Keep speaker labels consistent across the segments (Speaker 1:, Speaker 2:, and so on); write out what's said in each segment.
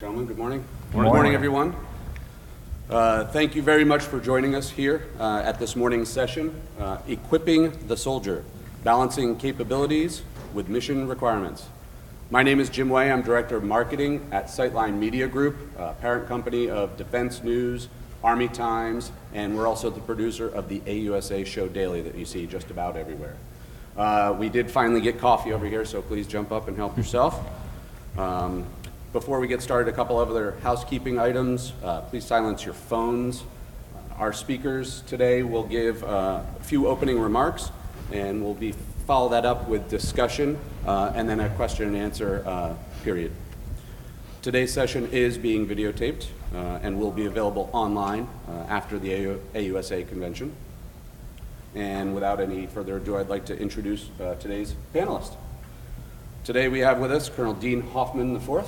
Speaker 1: Gentlemen, good morning.
Speaker 2: Good morning,
Speaker 1: everyone. Thank you very much for joining us here at this morning's session, Equipping the Soldier, Balancing Capabilities with Mission Requirements. My name is Jim Way. I'm Director of Marketing at Sightline Media Group, parent company of Defense News, Army Times, and we're also the producer of the AUSA show daily that you see just about everywhere. We did finally get coffee over here, so please jump up and help yourself. Before we get started, a couple of other housekeeping items. Please silence your phones. Our speakers today will give a few opening remarks, and we'll follow that up with discussion and then a question and answer period. Today's session is being videotaped and will be available online after the AUSA convention. And without any further ado, I'd like to introduce today's panelist. Today we have with us Colonel Dean Hoffman IV,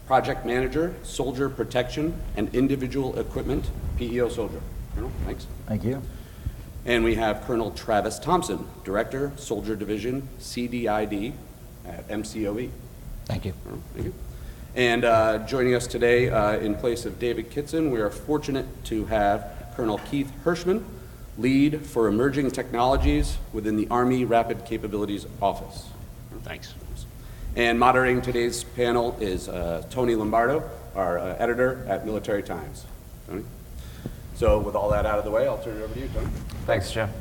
Speaker 1: Project Manager, Soldier Protection and Individual Equipment, PEO Soldier. Colonel, thanks.
Speaker 2: Thank you.
Speaker 1: And we have Colonel Travis Thompson, Director, Soldier Division, CDID at MCOE.
Speaker 2: Thank you.
Speaker 1: Colonel, thank you. And joining us today in place of David Kitson, we are fortunate to have Colonel Keith Hirschman, Lead for Emerging Technologies within the Army Rapid Capabilities Office.
Speaker 3: Thanks.
Speaker 1: And moderating today's panel is Tony Lombardo, our editor at Military Times. Tony? So with all that out of the way, I'll turn it over to you, Tony.
Speaker 4: Thanks, Jim.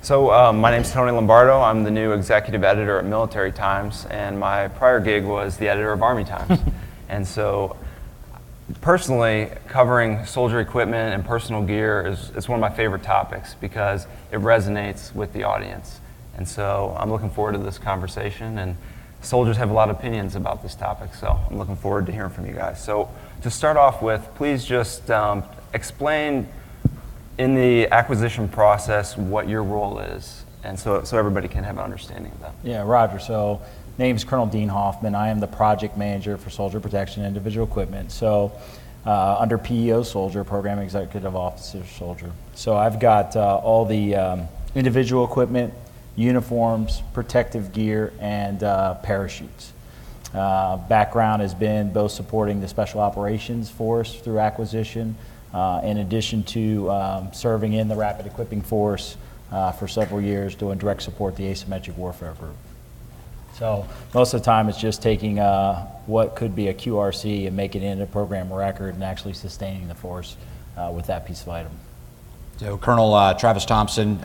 Speaker 4: So my name's Tony Lombardo. I'm the new executive editor at Military Times, and my prior gig was the editor of Army Times. And so personally, covering soldier equipment and personal gear is one of my favorite topics because it resonates with the audience. And so I'm looking forward to this conversation, and soldiers have a lot of opinions about this topic, so I'm looking forward to hearing from you guys. So to start off with, please just explain in the acquisition process what your role is, and so everybody can have an understanding of that.
Speaker 2: Yeah, Roger. So name's Colonel Dean Hoffman. I am the project manager for Soldier Protection and Individual Equipment. So under PEO Soldier, Program Executive Officer Soldier. So I've got all the individual equipment, uniforms, protective gear, and parachutes. Background has been both supporting the Special Operations Force through acquisition, in addition to serving in the Rapid Equipping Force for several years, doing direct support the Asymmetric Warfare Group. So most of the time it's just taking what could be a QRC and making it into a program record and actually sustaining the force with that piece of item.
Speaker 5: So Colonel Travis Thompson,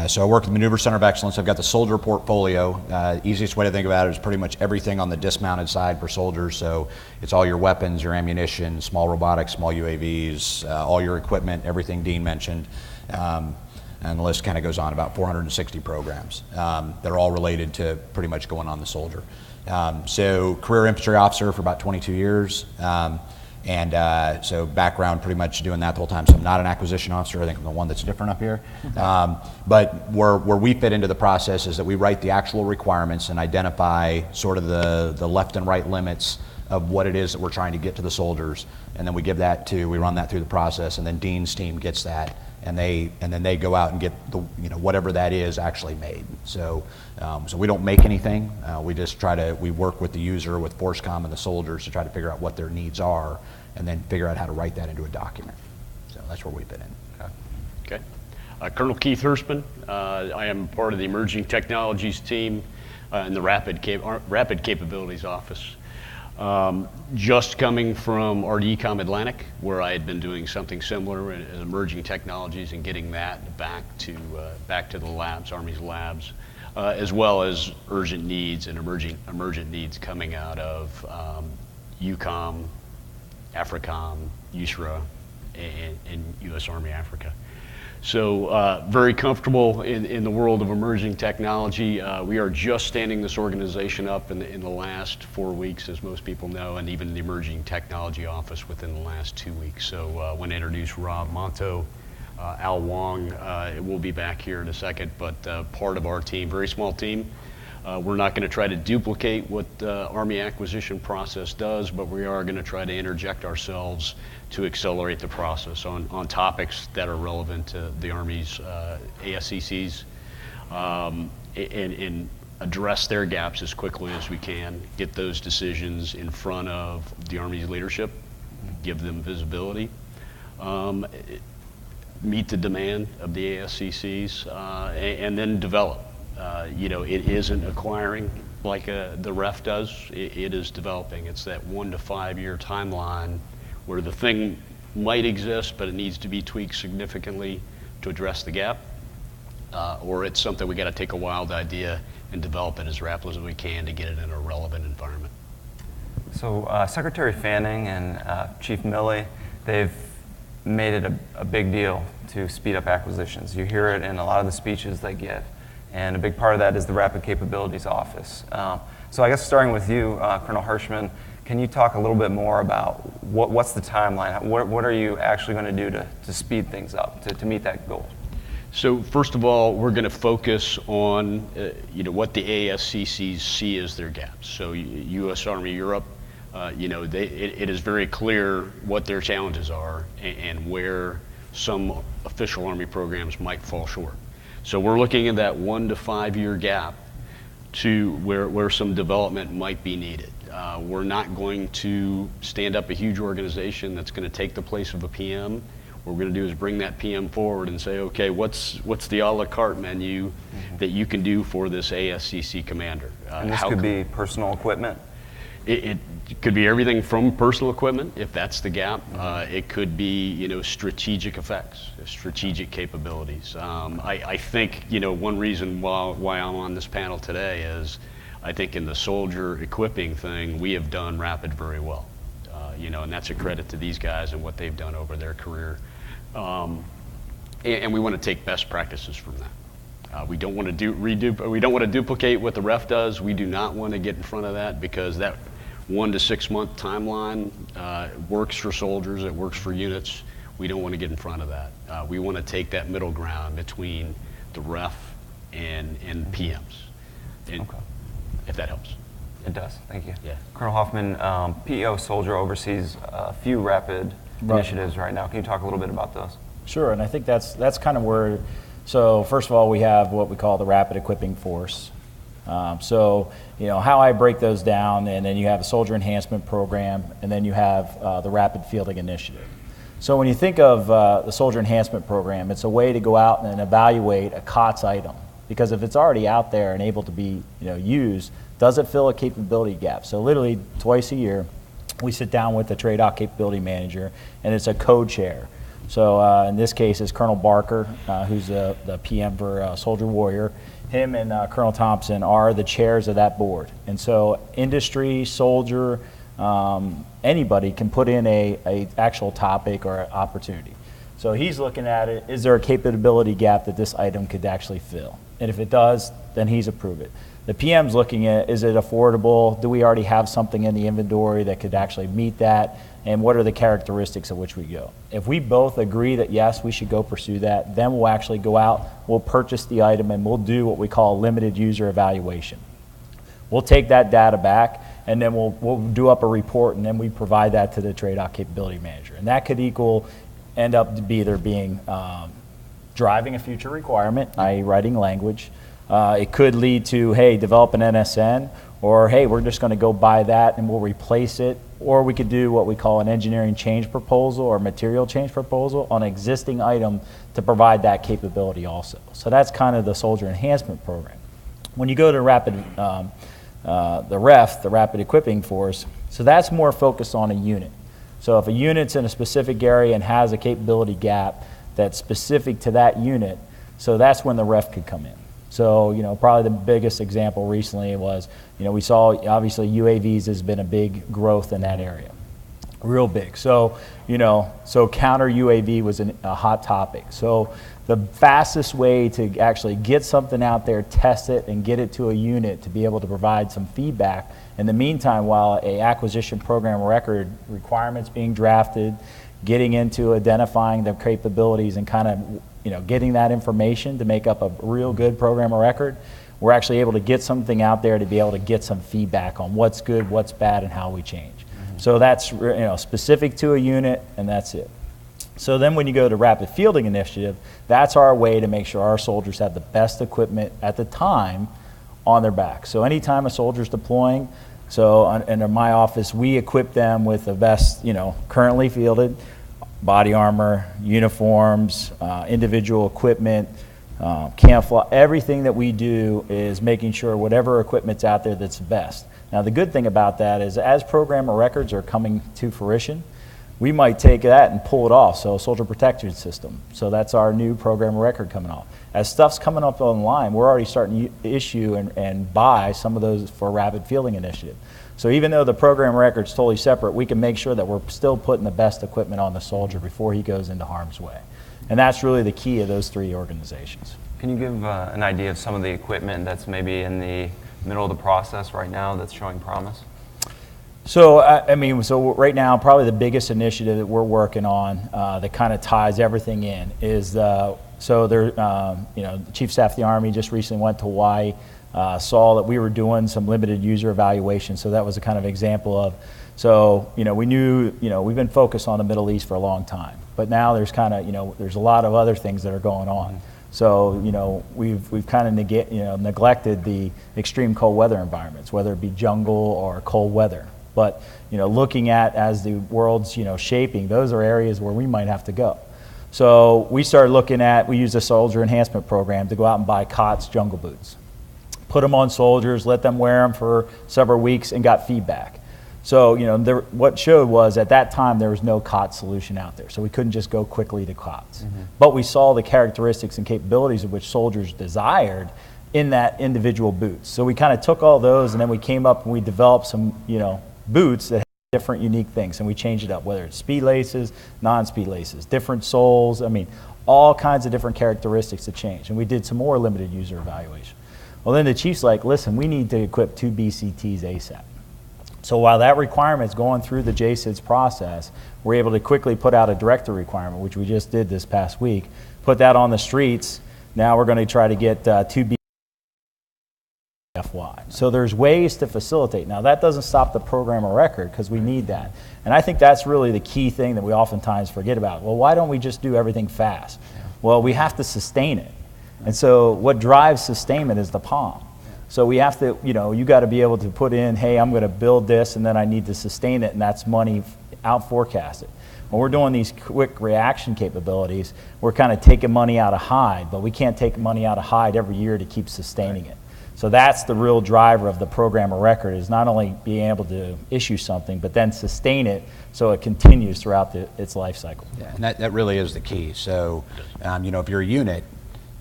Speaker 5: so I work at the Maneuver Center of Excellence. I've got the soldier portfolio. Easiest way to think about it is pretty much everything on the dismounted side for soldiers. So it's all your weapons, your ammunition, small robotics, small UAVs, all your equipment, everything Dean mentioned. And the list kind of goes on, about 460 programs. They're all related to pretty much going on the soldier. So career infantry officer for about 22 years. And so background pretty much doing that the whole time. So I'm not an acquisition officer. I think I'm the one that's different up here. But where we fit into the process is that we write the actual requirements and identify sort of the left and right limits of what it is that we're trying to get to the soldiers. And then we run that through the process, and then Dean's team gets that. And then they go out and get whatever that is actually made. So we don't make anything. We just we work with the user, with ForceCom and the soldiers to try to figure out what their needs are, and then figure out how to write that into a document. So that's where we fit in.
Speaker 3: Okay. Colonel Keith Hirschman. I am part of the Emerging Technologies team in the Rapid Capabilities Office. Just coming from RDECOM Atlantic, where I had been doing something similar in emerging technologies and getting that back to the labs, Army's labs, as well as urgent needs and emergent needs coming out of EUCOM, AFRICOM, USRA, and U.S. Army Africa. So very comfortable in the world of emerging technology. We are just standing this organization up in the last 4 weeks, as most people know, and even the Emerging Technology Office within the last 2 weeks. So I want to introduce Rob Monto, Al Wong will be back here in a second, but part of our team, very small team. We're not going to try to duplicate what the Army acquisition process does, but we are going to try to interject ourselves to accelerate the process on topics that are relevant to the Army's ASCCs. And address their gaps as quickly as we can, get those decisions in front of the Army's leadership, give them visibility, meet the demand of the ASCCs, and then develop. It isn't acquiring like the REF does. It is developing. It's that 1 to 5 year timeline where the thing might exist, but it needs to be tweaked significantly to address the gap. Or it's something we got to take a wild idea and develop it as rapidly as we can to get it in a relevant environment.
Speaker 4: So Secretary Fanning and Chief Milley, they've made it a big deal to speed up acquisitions. You hear it in a lot of the speeches they give. And a big part of that is the Rapid Capabilities Office. So I guess starting with you, Colonel Hirschman, can you talk a little bit more about what's the timeline? What are you actually going to do to speed things up, to meet that goal?
Speaker 3: So first of all, we're going to focus on what the ASCCs see as their gaps. So U.S. Army Europe, it is very clear what their challenges are and where some official Army programs might fall short. So we're looking at that 1 to 5 year gap to where some development might be needed. We're not going to stand up a huge organization that's going to take the place of a PM. What we're going to do is bring that PM forward and say, okay, what's the a la carte menu that you can do for this ASCC commander?
Speaker 4: And this could be personal equipment?
Speaker 3: It could be everything from personal equipment, if that's the gap. It could be, strategic effects, strategic capabilities. I think, one reason why I'm on this panel today is I think in the soldier equipping thing, we have done Rapid very well. And that's a credit to these guys and what they've done over their career. And we want to take best practices from that. We don't want to duplicate what the REF does. We do not want to get in front of that because that 1 to 6 month timeline works for soldiers, it works for units. We don't want to get in front of that. We want to take that middle ground between the REF and PMs, if that helps.
Speaker 4: It does, thank you.
Speaker 3: Yeah.
Speaker 4: Colonel Hoffman, PEO Soldier oversees a few rapid initiatives right now. Can you talk a little bit about those?
Speaker 2: Sure, and I think that's kind of where, so first of all, we have what we call the Rapid Equipping Force. How I break those down, and then you have a Soldier Enhancement Program, and then you have the Rapid Fielding Initiative. So when you think of the Soldier Enhancement Program, it's a way to go out and evaluate a COTS item, because if it's already out there and able to be used, does it fill a capability gap? So literally twice a year, we sit down with the TRADOC capability manager, and it's a co-chair. So in this case, it's Colonel Barker, who's the PM for Soldier Warrior. Him and Colonel Thompson are the chairs of that board. And so industry, soldier, anybody can put in a actual topic or opportunity. So he's looking at it, is there a capability gap that this item could actually fill? And if it does, then he's approved it. The PM's looking at, is it affordable? Do we already have something in the inventory that could actually meet that? And what are the characteristics of which we go? If we both agree that yes, we should go pursue that, then we'll actually go out, we'll purchase the item, and we'll do what we call a limited user evaluation. We'll take that data back, and then we'll do up a report, and then we provide that to the TRADOC capability manager. And that could end up to be either being driving a future requirement, i.e. writing language. It could lead to, hey, develop an NSN, or hey, we're just going to go buy that and we'll replace it. Or we could do what we call an engineering change proposal or material change proposal on an existing item to provide that capability also. So that's kind of the Soldier Enhancement Program. When you go to the REF, the Rapid Equipping Force, so that's more focused on a unit. So if a unit's in a specific area and has a capability gap that's specific to that unit, so that's when the REF could come in. So, probably the biggest example recently was, we saw obviously UAVs has been a big growth in that area, real big. So, so counter UAV was a hot topic. So the fastest way to actually get something out there, test it, and get it to a unit to be able to provide some feedback. In the meantime, while a acquisition program record requirements being drafted, getting into identifying the capabilities and kind of getting that information to make up a real good program of record, we're actually able to get something out there to be able to get some feedback on what's good, what's bad, and how we change. So that's specific to a unit, and that's it. So then when you go to Rapid Fielding Initiative, that's our way to make sure our soldiers have the best equipment at the time on their back. So anytime a soldier's deploying, so in my office, we equip them with the best, currently fielded body armor, uniforms, individual equipment, camouflage. Everything that we do is making sure whatever equipment's out there that's the best. Now, the good thing about that is as program of records are coming to fruition, we might take that and pull it off. So soldier protection system. So that's our new program of record coming off. As stuff's coming up online, we're already starting to issue and buy some of those for Rapid Fielding Initiative. So even though the program of record's totally separate, we can make sure that we're still putting the best equipment on the soldier before he goes into harm's way. And that's really the key of those three organizations.
Speaker 4: Can you give an idea of some of the equipment that's maybe in the middle of the process right now that's showing promise?
Speaker 2: So, so right now, probably the biggest initiative that we're working on that kind of ties everything in is the Chief Staff of the Army just recently went to Hawaii, saw that we were doing some limited user evaluation. So that was a kind of example of, we knew, we've been focused on the Middle East for a long time, but now there's kind of, there's a lot of other things that are going on. So, we've kind of neglected the extreme cold weather environments, whether it be jungle or cold weather. But, looking at as the world's, shaping, those are areas where we might have to go. So we started looking at, we used a soldier enhancement program to go out and buy COTS jungle boots. Put them on soldiers, let them wear them for several weeks and got feedback. So, what showed was at that time there was no COTS solution out there. So we couldn't just go quickly to COTS. But we saw the characteristics and capabilities of which soldiers desired in that individual boots. So we kind of took all those and then we came up and we developed some, boots that had different unique things, and we changed it up, whether it's speed laces, non-speed laces, different soles, all kinds of different characteristics to change. And we did some more limited user evaluation. Well, then the chief's like, listen, we need to equip 2 BCTs ASAP. So while that requirement's going through the JSIDS process, we're able to quickly put out a director requirement, which we just did this past week, put that on the streets. Now we're going to try to get 2 BCTs FY. So there's ways to facilitate. Now that doesn't stop the program of record because we need that. And I think that's really the key thing that we oftentimes forget about. Well, why don't we just do everything fast? Well, we have to sustain it. And so what drives sustainment is the POM. So we have to, you got to be able to put in, hey, I'm going to build this and then I need to sustain it, and that's money out forecasted. When we're doing these quick reaction capabilities, we're kind of taking money out of HIDE, but we can't take money out of HIDE every year to keep sustaining it. So that's the real driver of the program of record, is not only being able to issue something, but then sustain it so it continues throughout its life cycle.
Speaker 5: Yeah, and that really is the key. So, if you're a unit,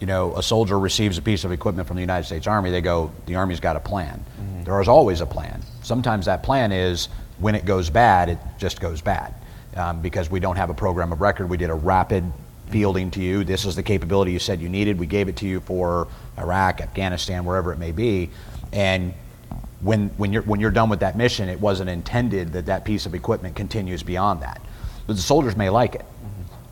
Speaker 5: a soldier receives a piece of equipment from the United States Army, they go, the Army's got a plan. There is always a plan. Sometimes that plan is, when it goes bad, it just goes bad. Because we don't have a program of record, we did a rapid fielding to you. This is the capability you said you needed. We gave it to you for Iraq, Afghanistan, wherever it may be. And when you're done with that mission, it wasn't intended that piece of equipment continues beyond that. But the soldiers may like it.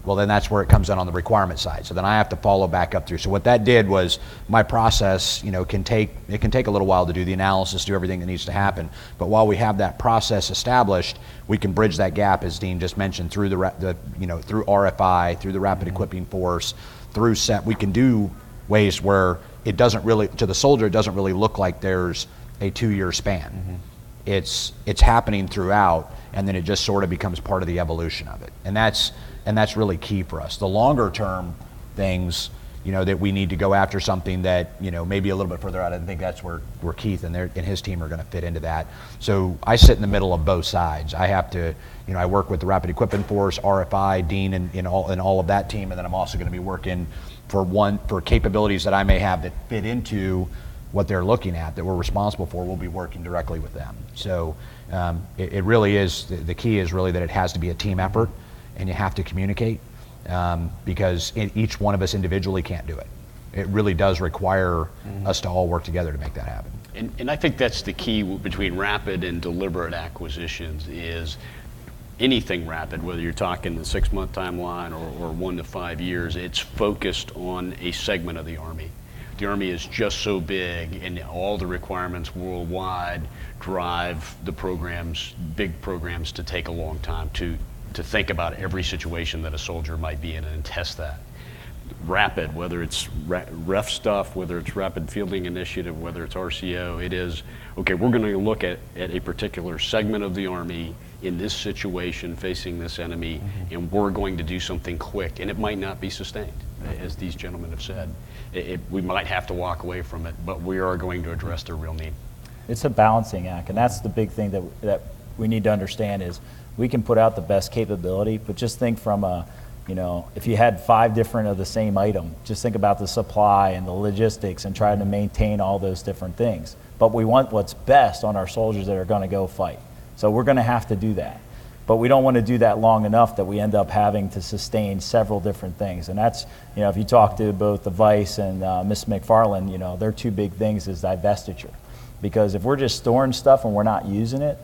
Speaker 5: Well, then that's where it comes in on the requirement side. So then I have to follow back up through. So what that did was, my process, can take a little while to do the analysis, do everything that needs to happen. But while we have that process established, we can bridge that gap, as Dean just mentioned, through through RFI, through the Rapid Equipping Force, through SET. We can do ways where it doesn't really, to the soldier, it doesn't really look like there's a 2-year span. It's happening throughout, and then it just sort of becomes part of the evolution of it. And that's really key for us. The longer term things, that we need to go after something that, maybe a little bit further out. I think that's where Keith and his team are going to fit into that. So I sit in the middle of both sides. I have to, I work with the Rapid Equipment Force, RFI, Dean, and all of that team, and then I'm also going to be working for capabilities that I may have that fit into what they're looking at, that we're responsible for. We'll be working directly with them. So it really is, the key is really that it has to be a team effort, and you have to communicate, because each one of us individually can't do it. It really does require us to all work together to make that happen.
Speaker 3: And I think that's the key between rapid and deliberate acquisitions, is anything rapid, whether you're talking the 6-month timeline or 1 to 5 years, it's focused on a segment of the Army. The Army is just so big, and all the requirements worldwide drive the programs, big programs, to take a long time to think about every situation that a soldier might be in and test that. rapid, whether it's ref stuff, whether it's rapid fielding initiative, whether it's RCO, it is, okay, we're going to look at a particular segment of the Army in this situation facing this enemy, and we're going to do something quick, and it might not be sustained, as these gentlemen have said. We might have to walk away from it, but we are going to address their real need.
Speaker 2: It's a balancing act, and that's the big thing that we need to understand is we can put out the best capability, but just think from a, if you had 5 different of the same item, just think about the supply and the logistics and trying to maintain all those different things. But we want what's best on our soldiers that are going to go fight. So we're going to have to do that. But we don't want to do that long enough that we end up having to sustain several different things. And that's, if you talk to both the Vice and Ms. McFarland, their 2 big things is divestiture. Because if we're just storing stuff and we're not using it,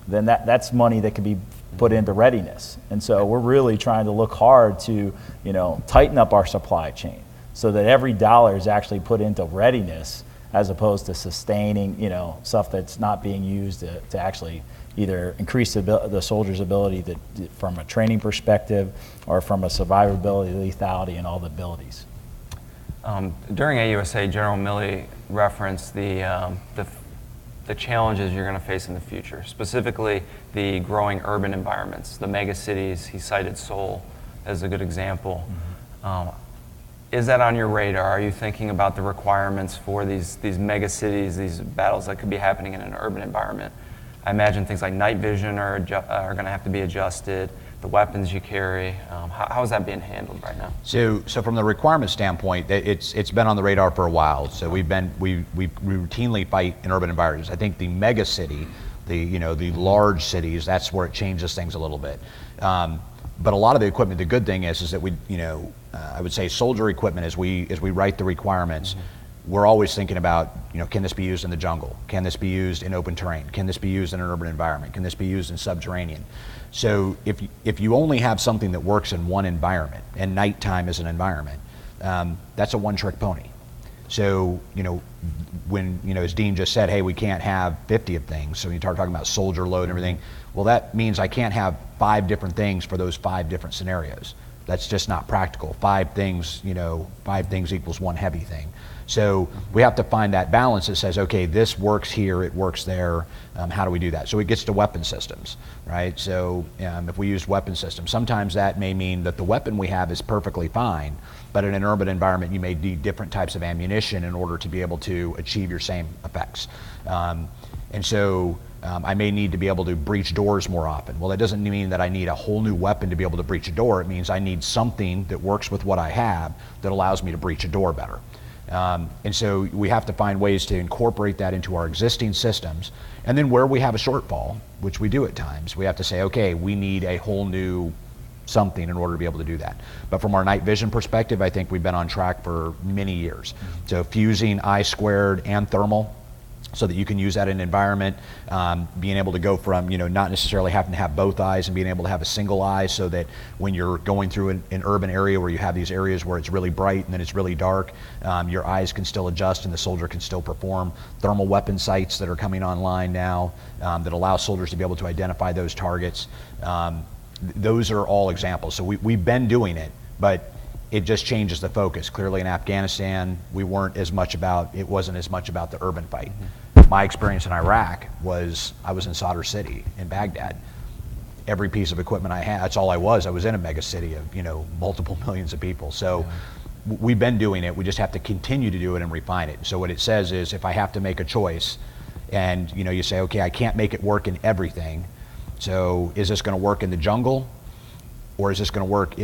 Speaker 2: then that's money that could be put into readiness. And so we're really trying to look hard to, tighten up our supply chain so that every dollar is actually put into readiness as opposed to sustaining, stuff that's not being used to actually either increase the soldier's ability from a training perspective or from a survivability, lethality, and all the abilities.
Speaker 4: During AUSA, General Milley referenced the challenges you're going to face in the future, specifically the growing urban environments, the mega cities. He cited Seoul as a good example. Is that on your radar? Are you thinking about the requirements for these mega cities, these battles that could be happening in an urban environment? I imagine things like night vision are going to have to be adjusted, the weapons you carry. How is that being handled right now?
Speaker 5: So from the requirement standpoint, it's been on the radar for a while. So we routinely fight in urban environments. I think the mega city, the large cities, that's where it changes things a little bit. But a lot of the equipment, the good thing is that we, I would say soldier equipment, as we write the requirements, we're always thinking about, can this be used in the jungle? Can this be used in open terrain? Can this be used in an urban environment? Can this be used in subterranean? So if you only have something that works in one environment, and nighttime is an environment, that's a one-trick pony. So, when, as Dean just said, hey, we can't have 50 of things, so when you start talking about soldier load and everything, well, that means I can't have 5 different things for those 5 different scenarios. That's just not practical. 5 things, 5 things equals 1 heavy thing. So we have to find that balance that says, okay, this works here, it works there. How do we do that? So it gets to weapon systems, right? So if we use weapon systems, sometimes that may mean that the weapon we have is perfectly fine, but in an urban environment, you may need different types of ammunition in order to be able to achieve your same effects. And so I may need to be able to breach doors more often. Well, that doesn't mean that I need a whole new weapon to be able to breach a door. It means I need something that works with what I have that allows me to breach a door better. And so we have to find ways to incorporate that into our existing systems. And then where we have a shortfall, which we do at times, we have to say, okay, we need a whole new something in order to be able to do that. But from our night vision perspective, I think we've been on track for many years. So fusing I squared and thermal, so that you can use that in an environment, being able to go from, not necessarily having to have both eyes and being able to have a single eye, so that when you're going through an urban area where you have these areas where it's really bright and then it's really dark, your eyes can still adjust and the soldier can still perform. Thermal weapon sights that are coming online now that allow soldiers to be able to identify those targets. Those are all examples. So we've been doing it, but it just changes the focus. Clearly in Afghanistan, it wasn't as much about the urban fight. My experience in Iraq was, I was in Sadr City in Baghdad. Every piece of equipment I had, that's all I was in a mega city of, multiple millions of people. So we've been doing it, we just have to continue to do it and refine it. So what it says is, if I have to make a choice, and you say, okay, I can't make it work in everything, so is this gonna work in the jungle? Or is this going to work,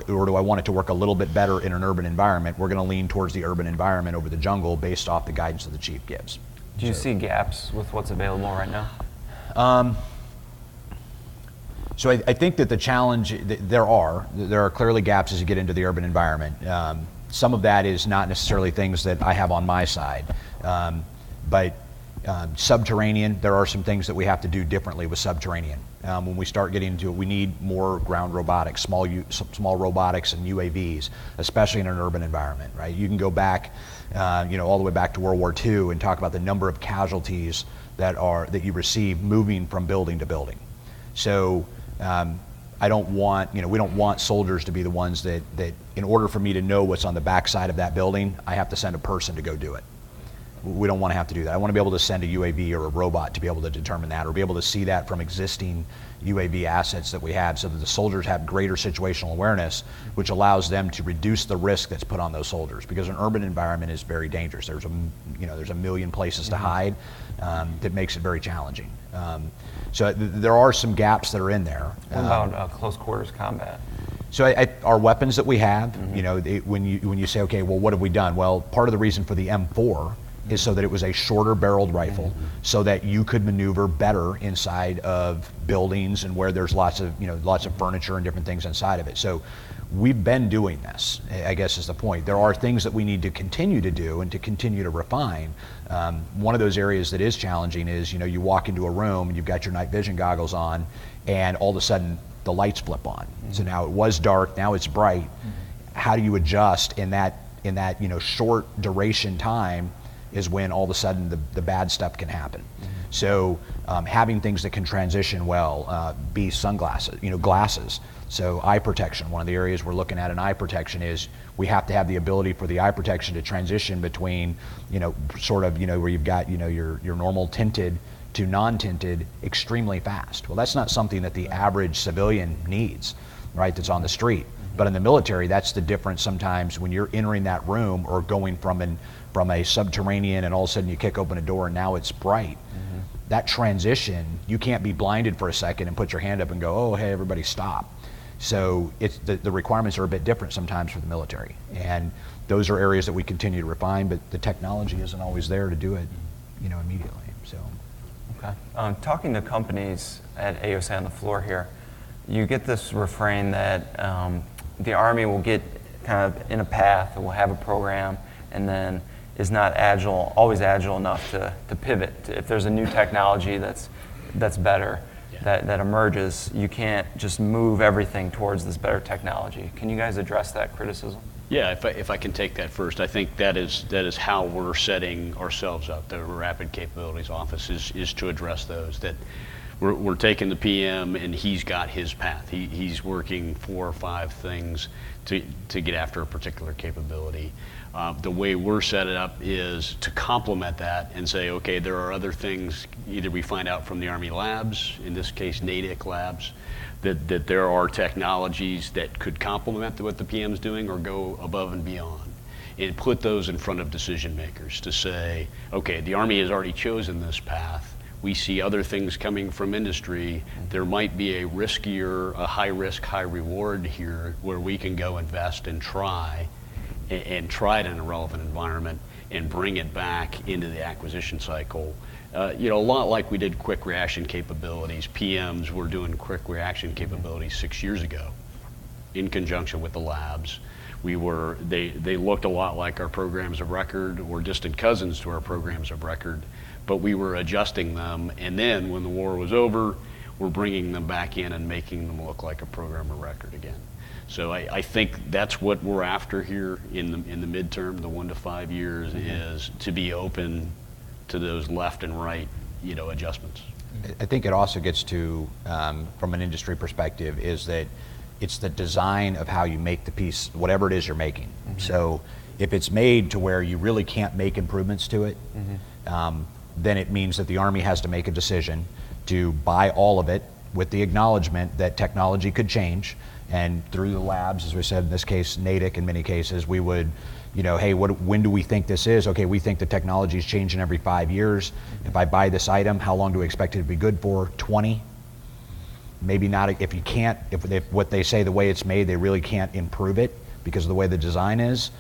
Speaker 5: or do I want it to work a little bit better in an urban environment? We're going to lean towards the urban environment over the jungle based off the guidance that the chief gives.
Speaker 4: Do you see gaps with what's available right now?
Speaker 5: So I think that the challenge, there are clearly gaps as you get into the urban environment. Some of that is not necessarily things that I have on my side, but subterranean, there are some things that we have to do differently with subterranean. When we start getting into it, we need more ground robotics, small robotics and UAVs, especially in an urban environment, right? You can go back, all the way back to World War II and talk about the number of casualties that you receive moving from building to building. So I don't want, we don't want soldiers to be the ones that in order for me to know what's on the backside of that building, I have to send a person to go do it. We don't want to have to do that. I want to be able to send a UAV or a robot to be able to determine that, or be able to see that from existing UAV assets that we have, so that the soldiers have greater situational awareness, which allows them to reduce the risk that's put on those soldiers. Because an urban environment is very dangerous. There's a million places to hide that makes it very challenging. So there are some gaps that are in there.
Speaker 4: What about close quarters combat?
Speaker 5: So our weapons that we have, when you say, okay, well, what have we done? Well, part of the reason for the M4 is so that it was a shorter barreled rifle, so that you could maneuver better inside of buildings and where there's lots of furniture and different things inside of it. So we've been doing this, I guess is the point. There are things that we need to continue to do and to continue to refine. One of those areas that is challenging is, you walk into a room and you've got your night vision goggles on, and all of a sudden the lights flip on. So now it was dark, now it's bright. How do you adjust in that short duration time is when all of a sudden the bad stuff can happen. So having things that can transition well, be sunglasses, glasses. So eye protection, one of the areas we're looking at in eye protection is we have to have the ability for the eye protection to transition between, where you've got, your normal tinted to non-tinted extremely fast. Well, that's not something that the average civilian needs, right, that's on the street. But in the military, that's the difference sometimes when you're entering that room or going from a subterranean and all of a sudden you kick open a door and now it's bright. That transition, you can't be blinded for a second and put your hand up and go, oh, hey, everybody stop. So the requirements are a bit different sometimes for the military. And those are areas that we continue to refine, but the technology isn't always there to do it, immediately, so.
Speaker 4: Okay. Talking to companies at AUSA on the floor here, you get this refrain that the Army will get kind of in a path, will have a program, and then is not always agile enough to pivot. If there's a new technology that's better, that emerges, you can't just move everything towards this better technology. Can you guys address that criticism?
Speaker 3: Yeah, if I can take that first, I think that is how we're setting ourselves up. The Rapid Capabilities Office is to address those. That we're taking the PM and he's got his path. He's working 4 or 5 things to get after a particular capability. The way we're set it up is to complement that and say, okay, there are other things either we find out from the Army labs, in this case NATIC labs, that there are technologies that could complement what the PM's doing or go above and beyond, and put those in front of decision makers to say, okay, the Army has already chosen this path. We see other things coming from industry. There might be a high risk, high reward here where we can go invest and try it in a relevant environment and bring it back into the acquisition cycle. A lot like we did quick reaction capabilities. PMs were doing quick reaction capabilities 6 years ago in conjunction with the labs. They looked a lot like our programs of record, or distant cousins to our programs of record, but we were adjusting them, and then when the war was over, we're bringing them back in and making them look like a program of record again. So I think that's what we're after here in the midterm, the 1 to 5 years, is to be open to those left and right, adjustments.
Speaker 5: I think it also gets to, from an industry perspective, is that it's the design of how you make the piece, whatever it is you're making. So if it's made to where you really can't make improvements to it, then it means that the Army has to make a decision to buy all of it with the acknowledgement that technology could change. And through the labs, as we said, in this case, NATIC, in many cases, we would, hey, when do we think this is? Okay, we think the technology is changing every 5 years. If I buy this item, how long do we expect it to be good for? 20? Maybe not. If you can't, if what they say the way it's made, they really can't improve it because of the way the design is,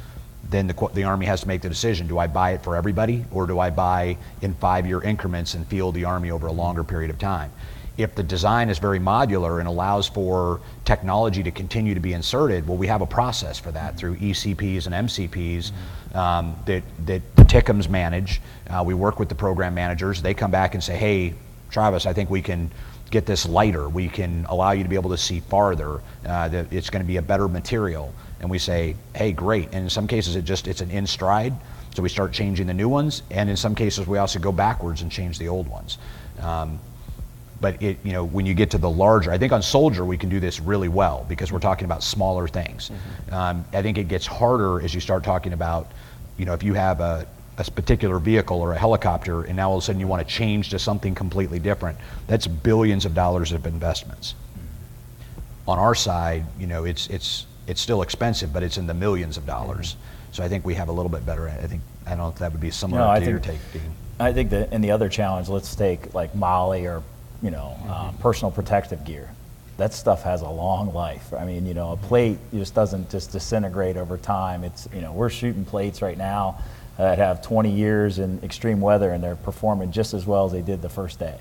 Speaker 5: then the Army has to make the decision. Do I buy it for everybody, or do I buy in 5-year increments and field the Army over a longer period of time? If the design is very modular and allows for technology to continue to be inserted, well, we have a process for that through ECPs and MCPs that the TICMs manage. We work with the program managers. They come back and say, hey, Travis, I think we can get this lighter. We can allow you to be able to see farther. That it's going to be a better material. And we say, hey, great. And in some cases, it's an in stride. So we start changing the new ones. And in some cases, we also go backwards and change the old ones. But when you get to the larger, I think on Soldier we can do this really well because we're talking about smaller things. I think it gets harder as you start talking about, if you have a particular vehicle or a helicopter and now all of a sudden you want to change to something completely different. That's billions of dollars of investments. On our side, it's still expensive, but it's in the millions of dollars. So I think we have a little bit better. I don't know if that would be similar to your take, Dean.
Speaker 2: I think that in the other challenge, let's take like Molly or personal protective gear. That stuff has a long life. I mean, a plate just doesn't just disintegrate over time. It's we're shooting plates right now that have 20 years in extreme weather and they're performing just as well as they did the first day.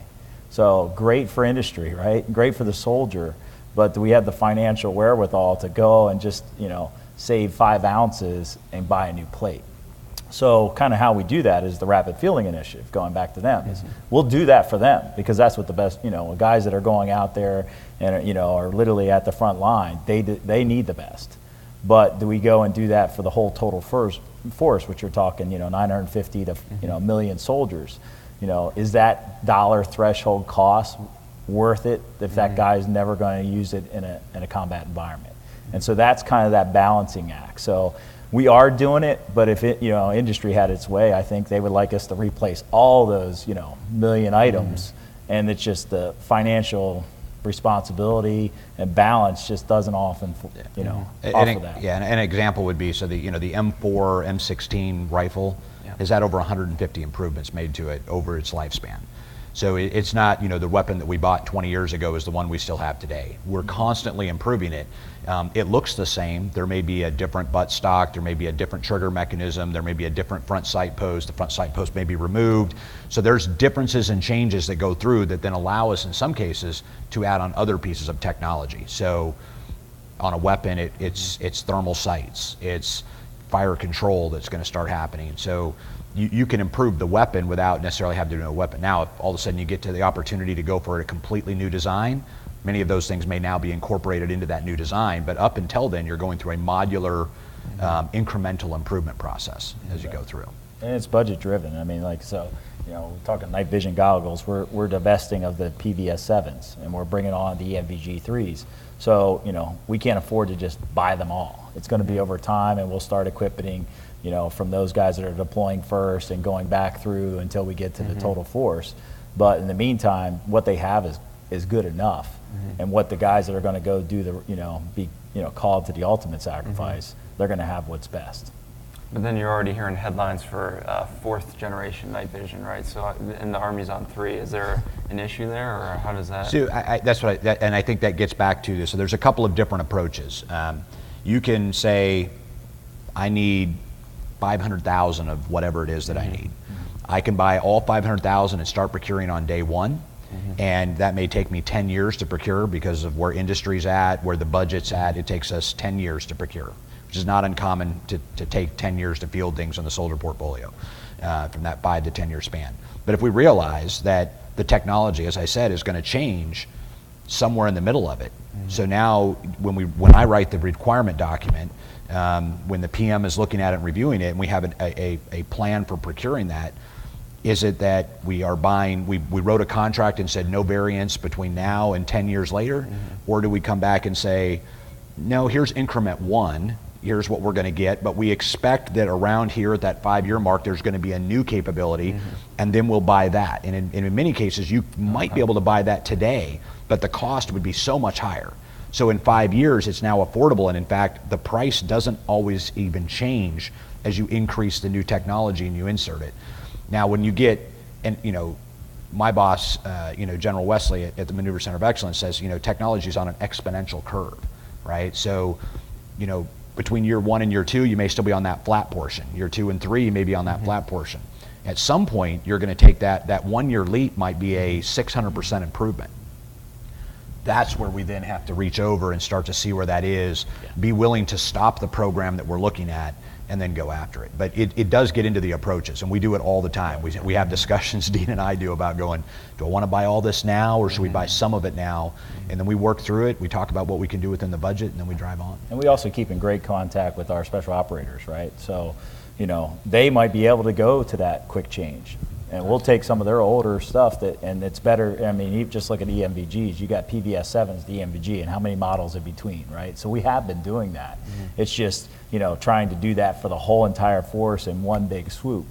Speaker 2: So great for industry, right? Great for the soldier, but do we have the financial wherewithal to go and just save 5 ounces and buy a new plate? So kind of how we do that is the Rapid Fielding Initiative, going back to them. Is we'll do that for them because that's what the best, guys that are going out there and, are literally at the front line, they need the best. But do we go and do that for the whole total force, which you're talking, 950 to, a million soldiers? Is that dollar threshold cost worth it if that guy's never going to use it in a combat environment? And so that's kind of that balancing act. So we are doing it, but if industry had its way, I think they would like us to replace all those, million items, and it's just the financial responsibility and balance just doesn't often, offer that.
Speaker 5: Yeah, and an example would be, so the M4, M16 rifle has had over 150 improvements made to it over its lifespan. So it's not, the weapon that we bought 20 years ago is the one we still have today. We're constantly improving it. It looks the same. There may be a different butt stock, there may be a different trigger mechanism, there may be a different front sight post, the front sight post may be removed. So there's differences and changes that go through that then allow us in some cases to add on other pieces of technology. So on a weapon, it's thermal sights, it's fire control that's going to start happening. So you can improve the weapon without necessarily having to do a weapon. Now, if all of a sudden you get to the opportunity to go for a completely new design, many of those things may now be incorporated into that new design, but up until then, you're going through a modular, incremental improvement process as you go through.
Speaker 2: And it's budget driven. I mean, we're talking night vision goggles. We're divesting of the PVS-7s, and we're bringing on the ENVG-3s. So, we can't afford to just buy them all. It's going to be over time, and we'll start equipping, from those guys that are deploying first and going back through until we get to the total force. But in the meantime, what they have is good enough. And what the guys that are going to go do be called to the ultimate sacrifice, they're going to have what's best.
Speaker 4: But then you're already hearing headlines for 4th generation night vision, right? So and the Army's on 3. Is there an issue there, or how does that?
Speaker 5: So and I think that gets back to this. So there's a couple of different approaches. You can say, I need 500,000 of whatever it is that I need. I can buy all 500,000 and start procuring on day one. And that may take me 10 years to procure because of where industry's at, where the budget's at. It takes us 10 years to procure, which is not uncommon to take 10 years to field things on the soldier portfolio from that 5 to 10 year span. But if we realize that the technology, as I said, is going to change somewhere in the middle of it. So now when I write the requirement document, when the PM is looking at it and reviewing it, and we have a plan for procuring that, is it that we are buying, we wrote a contract and said no variance between now and 10 years later? Or do we come back and say, no, here's increment 1, here's what we're going to get, but we expect that around here at that 5-year mark, there's going to be a new capability, and then we'll buy that. And in many cases, you might be able to buy that today, but the cost would be so much higher. So in 5 years, it's now affordable, and in fact, the price doesn't always even change as you increase the new technology and you insert it. Now, when you get, and my boss, General Wesley at the Maneuver Center of Excellence says, technology is on an exponential curve, right? So, between year 1 and year 2, you may still be on that flat portion. Year 2 and 3, you may be on that flat portion. At some point, you're going to take that 1 year leap might be a 600% improvement. That's where we then have to reach over and start to see where that is, be willing to stop the program that we're looking at, and then go after it. But it does get into the approaches, and we do it all the time. We have discussions, Dean and I do, about going, do I want to buy all this now, or should we buy some of it now? And then we work through it, we talk about what we can do within the budget, and then we drive on.
Speaker 2: And we also keep in great contact with our special operators, right? So, they might be able to go to that quick change. And we'll take some of their older stuff and it's better. I mean, you just look at EMVGs. You got PVS7s, the EMVG, and how many models in between, right? So we have been doing that. It's just, trying to do that for the whole entire force in one big swoop.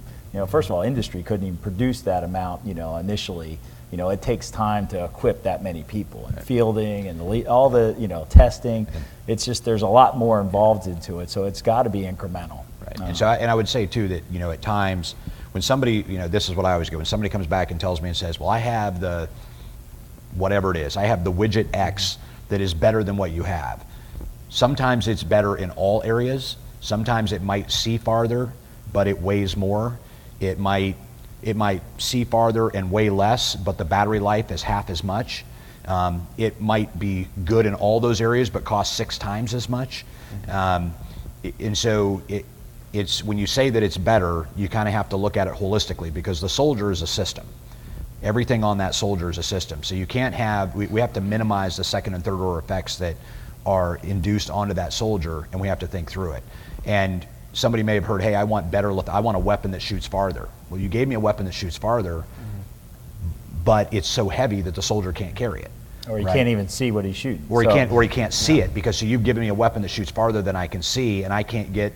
Speaker 2: First of all, industry couldn't even produce that amount, initially. It takes time to equip that many people and fielding and all the, testing. It's just, there's a lot more involved into it. So it's got to be incremental.
Speaker 5: Right. And so, I would say too that, at times when somebody, this is what I always go, when somebody comes back and tells me and says, well, I have the, whatever it is, I have the widget X that is better than what you have. Sometimes it's better in all areas. Sometimes it might see farther, but it weighs more. It might see farther and weigh less, but the battery life is half as much. It might be good in all those areas, but cost 6 times as much. And so it's when you say that it's better, you kind of have to look at it holistically, because the soldier is a system. Everything on that soldier is a system. So you can't have, we have to minimize the second and third order effects that are induced onto that soldier, and we have to think through it. And somebody may have heard, hey, I want a weapon that shoots farther. Well, you gave me a weapon that shoots farther, but it's so heavy that the soldier can't carry it.
Speaker 2: Or he can't even see what he's shooting.
Speaker 5: Or he can't see it, because so you've given me a weapon that shoots farther than I can see, and I can't get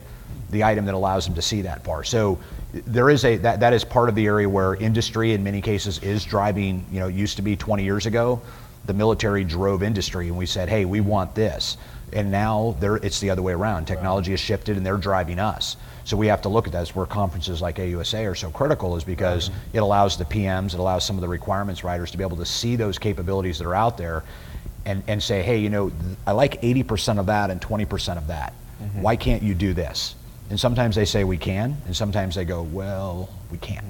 Speaker 5: the item that allows him to see that far. So there is that is part of the area where industry in many cases is driving. It used to be 20 years ago, the military drove industry, and we said, hey, we want this. And now it's the other way around. Technology has shifted, and they're driving us. So we have to look at that. That's where conferences like AUSA are so critical, is because it allows the PMs, it allows some of the requirements writers to be able to see those capabilities that are out there and say, hey, I like 80% of that and 20% of that. Why can't you do this? And sometimes they say we can, and sometimes they go, well, we can't.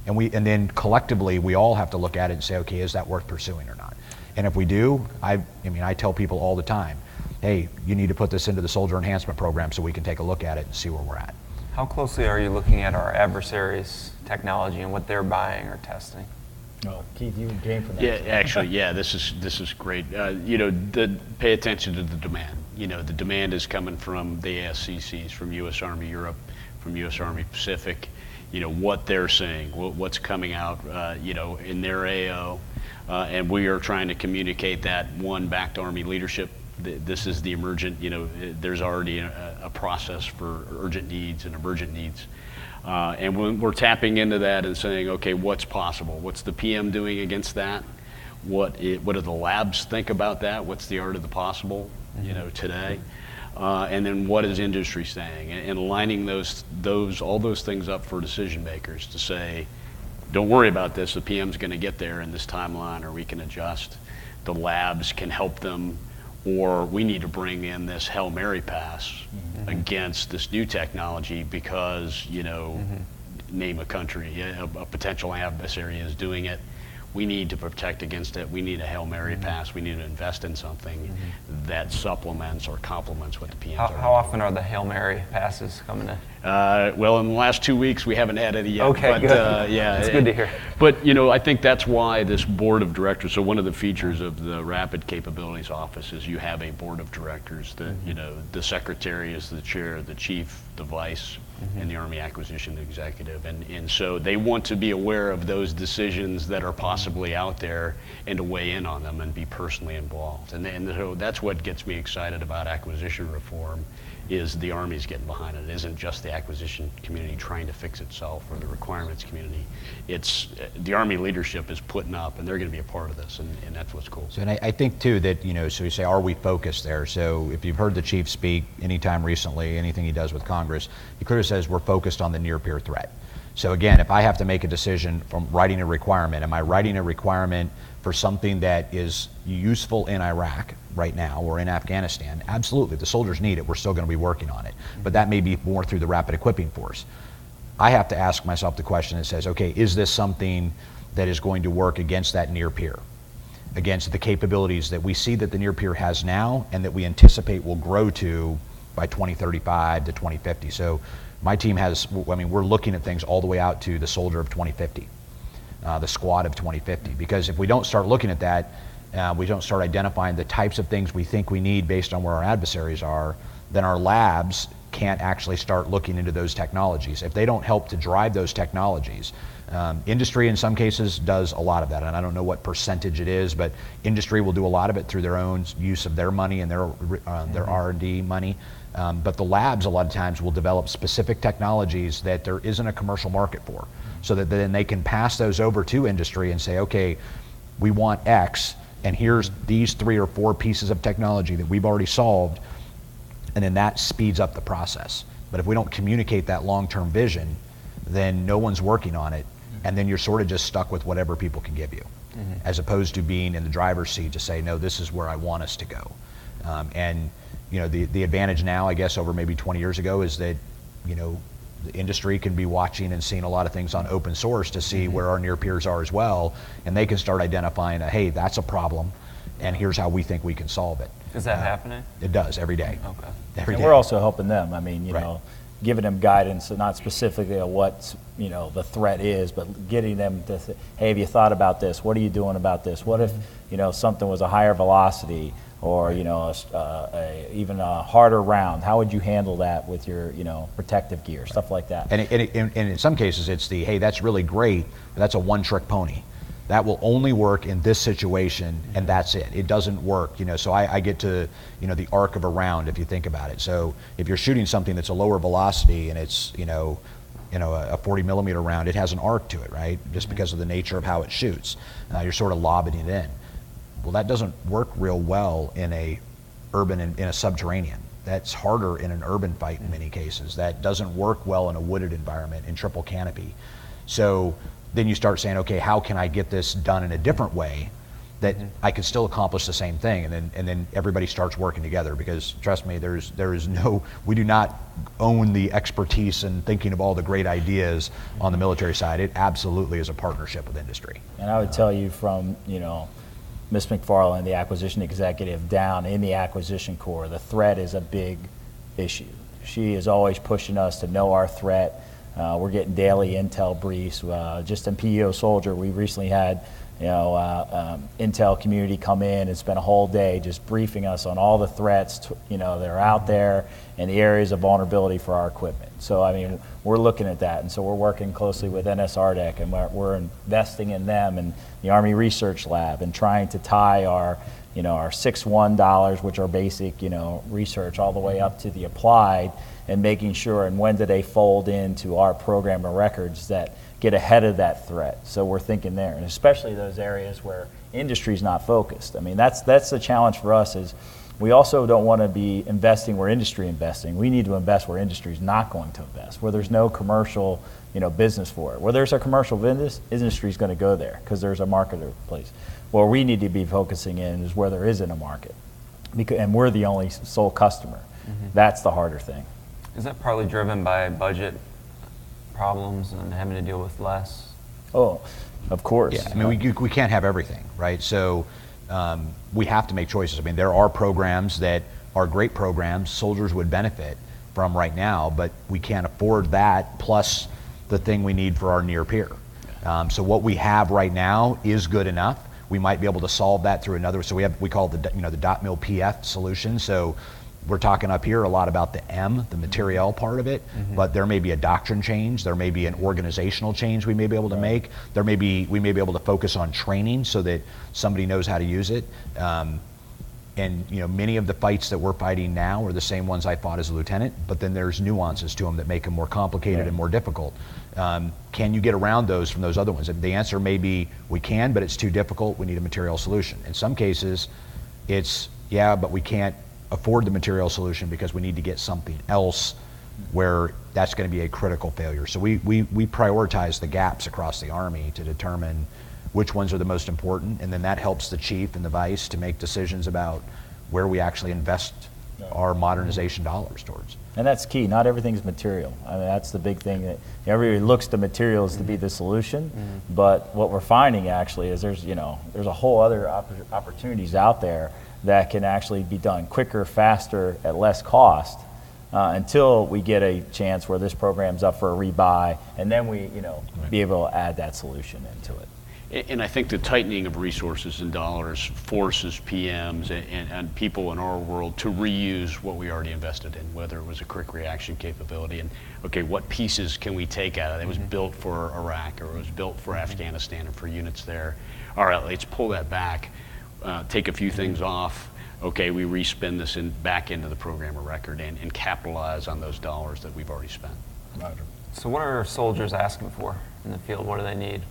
Speaker 5: And then collectively, we all have to look at it and say, okay, is that worth pursuing or not? And if we do, I tell people all the time, hey, you need to put this into the soldier enhancement program so we can take a look at it and see where we're at.
Speaker 4: How closely are you looking at our adversaries' technology and what they're buying or testing?
Speaker 2: Oh, Keith, you came from that.
Speaker 3: Yeah, actually, this is great. Pay attention to the demand. The demand is coming from the ASCCs, from U.S. Army Europe, from U.S. Army Pacific. What they're saying, what's coming out, in their AO, and we are trying to communicate that back to Army leadership. This is the emergent. There's already a process for urgent needs and emergent needs. And when we're tapping into that and saying, okay, what's possible? What's the PM doing against that? What do the labs think about that? What's the art of the possible, today? And then what is industry saying? And lining all those things up for decision makers to say, don't worry about this. The PM's going to get there in this timeline, or we can adjust. The labs can help them, or we need to bring in this Hail Mary pass against this new technology because, name a country, a potential adversary is doing it. We need to protect against it. We need a Hail Mary pass. We need to invest in something that supplements or complements what the PMs are.
Speaker 4: How often are the Hail Mary passes coming in?
Speaker 3: Well, in the last 2 weeks, we haven't had any yet.
Speaker 4: Okay,
Speaker 3: but,
Speaker 4: good. It's good to hear.
Speaker 3: But, I think that's why this board of directors, so one of the features of the Rapid Capabilities Office is you have a board of directors that, the secretary is the chair, the chief, the vice, and the Army Acquisition Executive. And so they want to be aware of those decisions that are possibly out there and to weigh in on them and be personally involved. And so that's what gets me excited about acquisition reform, is the Army's getting behind it. It isn't just the acquisition community trying to fix itself, or the requirements community. It's the Army leadership is putting up, and they're going to be a part of this, and that's what's cool.
Speaker 5: So, and I think too that, so you say, are we focused there? So if you've heard the chief speak anytime recently, anything he does with Congress, he clearly says we're focused on the near peer threat. So again, if I have to make a decision from writing a requirement, am I writing a requirement for something that is useful in Iraq right now or in Afghanistan? Absolutely, the soldiers need it. We're still going to be working on it. But that may be more through the rapid equipping force. I have to ask myself the question that says, okay, is this something that is going to work against that near peer, against the capabilities that we see that the near peer has now and that we anticipate will grow to by 2035 to 2050. So my team has, we're looking at things all the way out to the soldier of 2050. The squad of 2050, because if we don't start looking at that, we don't start identifying the types of things we think we need based on where our adversaries are, then our labs can't actually start looking into those technologies. If they don't help to drive those technologies, Industry in some cases does a lot of that, and I don't know what percentage it is, but industry will do a lot of it through their own use of their money and their R&D money. But the labs a lot of times will develop specific technologies that there isn't a commercial market for, so that then they can pass those over to industry and say, okay, we want X, and here's these 3 or 4 pieces of technology that we've already solved, and then that speeds up the process. But if we don't communicate that long-term vision, then no one's working on it, and then you're sort of just stuck with whatever people can give you, as opposed to being in the driver's seat to say, no, this is where I want us to go. And you know, the advantage now, I guess, over maybe 20 years ago is that, you know, the industry can be watching and seeing a lot of things on open source to see where our near peers are as well, and they can start identifying, hey, that's a problem, and here's how we think we can solve it.
Speaker 4: Is that happening?
Speaker 5: It does every day.
Speaker 4: Okay.
Speaker 5: Every
Speaker 2: And
Speaker 5: day.
Speaker 2: we're also helping them. I mean, you
Speaker 5: Right.
Speaker 2: know, giving them guidance, not specifically on what, you know, the threat is, but getting them to say, hey, have you thought about this? What are you doing about this? What if, you know, something was a higher velocity, or, you know, even a harder round? How would you handle that with your, you know, protective gear, stuff like that?
Speaker 5: And in some cases, it's the, hey, that's really great, but that's a one-trick pony. That will only work in this situation, and that's it. It doesn't work, you know. So I get to, you know, the arc of a round, if you think about it. So if you're shooting something that's a lower velocity and it's, you know, a 40 millimeter round, it has an arc to it, right? Just because of the nature of how it shoots. You're sort of lobbing it in. Well, that doesn't work real well in a urban and in a subterranean. That's harder in an urban fight in many cases. That doesn't work well in a wooded environment in triple canopy. So then you start saying, okay, how can I get this done in a different way that I can still accomplish the same thing? And then everybody starts working together, because trust me, there is no, we do not own the expertise in thinking of all the great ideas on the military side. It absolutely is a partnership with industry.
Speaker 2: And I would tell you from, you know, Ms. McFarland, the acquisition executive, down in the acquisition core, the threat is a big issue. She is always pushing us to know our threat. We're getting daily intel briefs. Just in PEO Soldier, we recently had, you know, intel community come in and spend a whole day just briefing us on all the threats, you know, that are out there and the areas of vulnerability for our equipment. So, I mean, we're looking at that, and so we're working closely with NSRDEC, and we're investing in them and the Army Research Lab, and trying to tie our, you know, our 6-1 dollars, which are basic, you know, research, all the way up to the applied, and making sure, and when do they fold into our program of records that get ahead of that threat. So we're thinking there, and especially those areas where industry's not focused. I mean, that's the challenge for us, is we also don't want to be investing where industry investing. We need to invest where industry is not going to invest, where there's no commercial, you know, business for it. Where there's a commercial business, industry is going to go there because there's a marketplace. Where we need to be focusing in is where there isn't a market, and we're the only sole customer. That's the harder thing.
Speaker 4: Is that partly driven by budget problems and having to deal with less?
Speaker 2: Oh, of course.
Speaker 5: Yeah, I mean, we can't have everything, right? So we have to make choices. I mean, there are programs that are great programs soldiers would benefit from right now, but we can't afford that plus the thing we need for our near peer. So what we have right now is good enough. We might be able to solve that through another. So we call it the dot mil PF solution. So we're talking up here a lot about the M, the materiel part of it, but there may be a doctrine change, there may be an organizational change we may be able to make, we may be able to focus on training so that somebody knows how to use it. And you know, many of the fights that we're fighting now are the same ones I fought as a lieutenant, but then there's nuances to them that make them more complicated and more difficult. Can you get around those from those other ones? And the answer may be we can, but it's too difficult, we need a material solution. In some cases, it's, yeah, but we can't afford the material solution because we need to get something else where that's going to be a critical failure. So we prioritize the gaps across the Army to determine which ones are the most important, and then that helps the chief and the vice to make decisions about where we actually invest our modernization dollars towards.
Speaker 2: And that's key. Not everything's material. I mean, that's the big thing, that everybody looks to materials to be the solution, but what we're finding actually is there's a whole other opportunities out there that can actually be done quicker, faster, at less cost, until we get a chance where this program's up for a rebuy, and then we, be able to add that solution into it.
Speaker 3: And I think the tightening of resources and dollars forces PMs and people in our world to reuse what we already invested in, whether it was a quick reaction capability and, okay, what pieces can we take out of it? It was built for Iraq, or it was built for Afghanistan and for units there. All right, let's pull that back, take a few things off. Okay, we respin this back into the program of record and capitalize on those dollars that we've already spent.
Speaker 2: Roger.
Speaker 4: So what are soldiers asking for in the field? What do they need?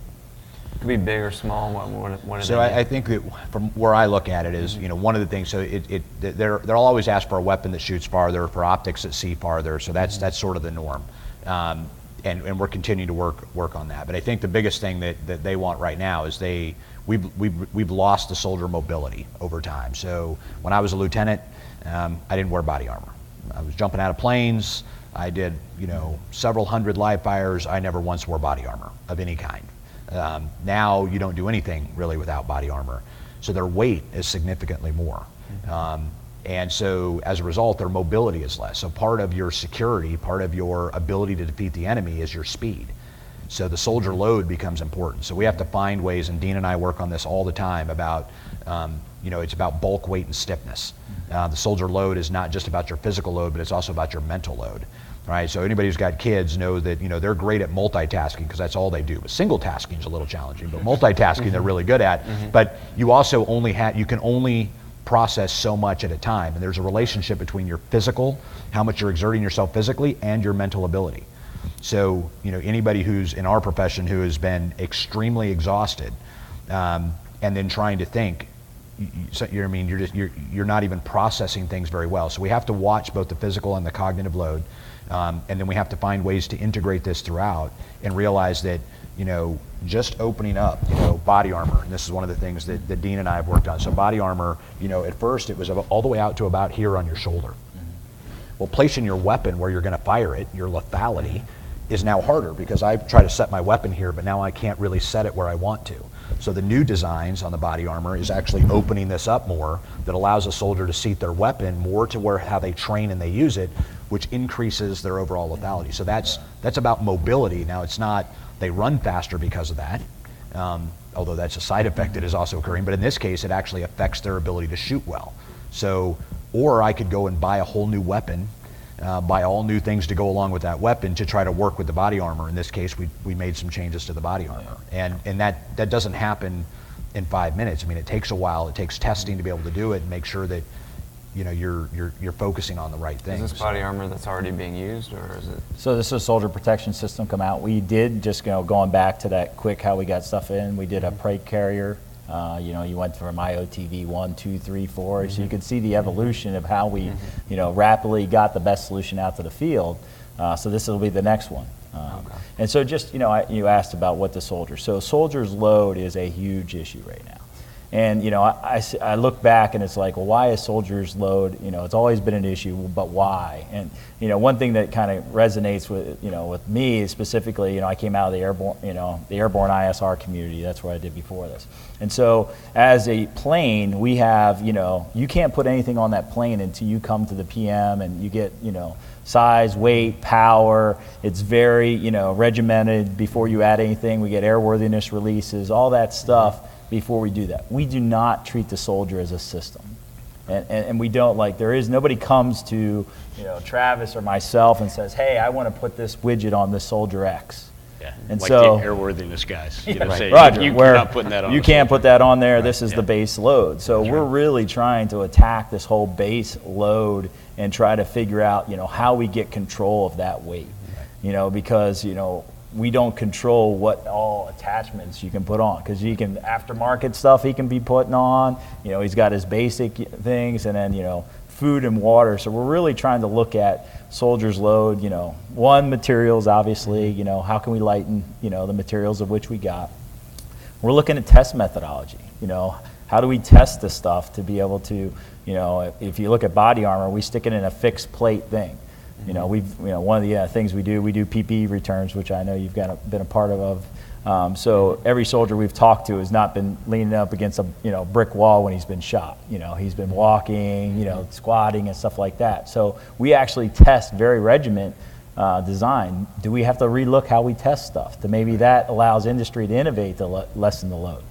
Speaker 4: It could be big or small. What do
Speaker 5: So
Speaker 4: they need?
Speaker 5: I think that from where I look at it is, one of the things, so they'll always ask for a weapon that shoots farther, for optics that see farther, so that's sort of the norm. And we're continuing to work on that. But I think the biggest thing that they want right now is we've lost the soldier mobility over time. So when I was a lieutenant, I didn't wear body armor. I was jumping out of planes. I did, several hundred live fires. I never once wore body armor of any kind. Now you don't do anything really without body armor. So their weight is significantly more. And so as a result, their mobility is less. So part of your security, part of your ability to defeat the enemy is your speed. So the soldier load becomes important. So we have to find ways, and Dean and I work on this all the time about, it's about bulk, weight, and stiffness. The soldier load is not just about your physical load, but it's also about your mental load. Right, so anybody who's got kids know that they're great at multitasking because that's all they do. But single tasking is a little challenging, but multitasking they're really good at. But you also you can only process so much at a time, and there's a relationship between your physical, how much you're exerting yourself physically, and your mental ability. So anybody who's in our profession who has been extremely exhausted, and then trying to think, you're not even processing things very well. So we have to watch both the physical and the cognitive load. And then we have to find ways to integrate this throughout and realize that, just opening up, body armor, and this is one of the things that Dean and I have worked on. So body armor, at first it was all the way out to about here on your shoulder. Well, placing your weapon where you're going to fire it, your lethality, is now harder because I try to set my weapon here, but now I can't really set it where I want to. So the new designs on the body armor is actually opening this up more, that allows a soldier to seat their weapon more to how they train and they use it, which increases their overall lethality. So that's about mobility. Now it's not they run faster because of that, although that's a side effect that is also occurring, but in this case it actually affects their ability to shoot well. So, or I could go and buy a whole new weapon, buy all new things to go along with that weapon to try to work with the body armor. In this case, we made some changes to the body armor. And that doesn't happen in 5 minutes. I mean, it takes a while. It takes testing to be able to do it and make sure that you're focusing on the right things.
Speaker 4: Is this body armor that's already being used, or is it?
Speaker 2: So this is a soldier protection system come out. We did just going back to that quick how we got stuff in. We did a prey carrier. You went from IOTV 1, 2, 3, 4. So you could see the evolution of how we, rapidly got the best solution out to the field. So this will be the next one.
Speaker 4: Okay.
Speaker 2: And so just, you asked about what the soldier. So soldier's load is a huge issue right now. And, I look back and it's like, well, why is soldier's load, it's always been an issue, but why? And, one thing that kind of resonates with, with me is specifically, I came out of the airborne ISR community. That's what I did before this. And so as a plane, we have, you can't put anything on that plane until you come to the PM and you get, size, weight, power. It's very, regimented before you add anything. We get airworthiness releases, all that stuff before we do that. We do not treat the soldier as a system. And we don't nobody comes to, Travis or myself and says, hey, I want to put this widget on this soldier X.
Speaker 3: Yeah,
Speaker 2: and
Speaker 3: like
Speaker 2: so,
Speaker 3: the airworthiness guys. Say,
Speaker 2: Roger,
Speaker 3: you're not putting that on.
Speaker 2: You can't put that on there. Right. This is the base load. So we're really trying to attack this whole base load and try to figure out, how we get control of that weight. Right. Because, we don't control what all attachments you can put on, because you can aftermarket stuff he can be putting on. He's got his basic things, and then food and water. So we're really trying to look at soldier's load. One, materials, obviously. How can we lighten the materials of which we got. We're looking at test methodology. How do we test this stuff to be able to if you look at body armor, we stick it in a fixed plate thing. One of the things we do PPE returns, which I know you've been a part of. So every soldier we've talked to has not been leaning up against a brick wall when he's been shot. He's been walking, squatting and stuff like that. So we actually test very regiment design, do we have to relook how we test stuff? To maybe that allows industry to innovate to lessen the load.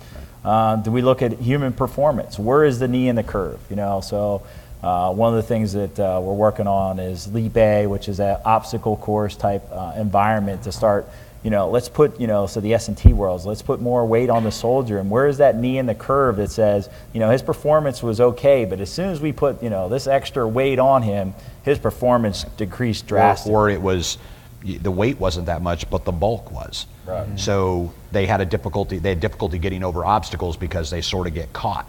Speaker 2: Do we look at human performance? Where is the knee in the curve? So one of the things that we're working on is Leap A, which is an obstacle course type environment to start. Let's put, so the S&T worlds, let's put more weight on the soldier. And where is that knee in the curve that says, his performance was okay, but as soon as we put, this extra weight on him, his performance decreased drastically.
Speaker 5: Or it was, the weight wasn't that much, but the bulk was.
Speaker 2: Right.
Speaker 5: So they had difficulty getting over obstacles because they sort of get caught.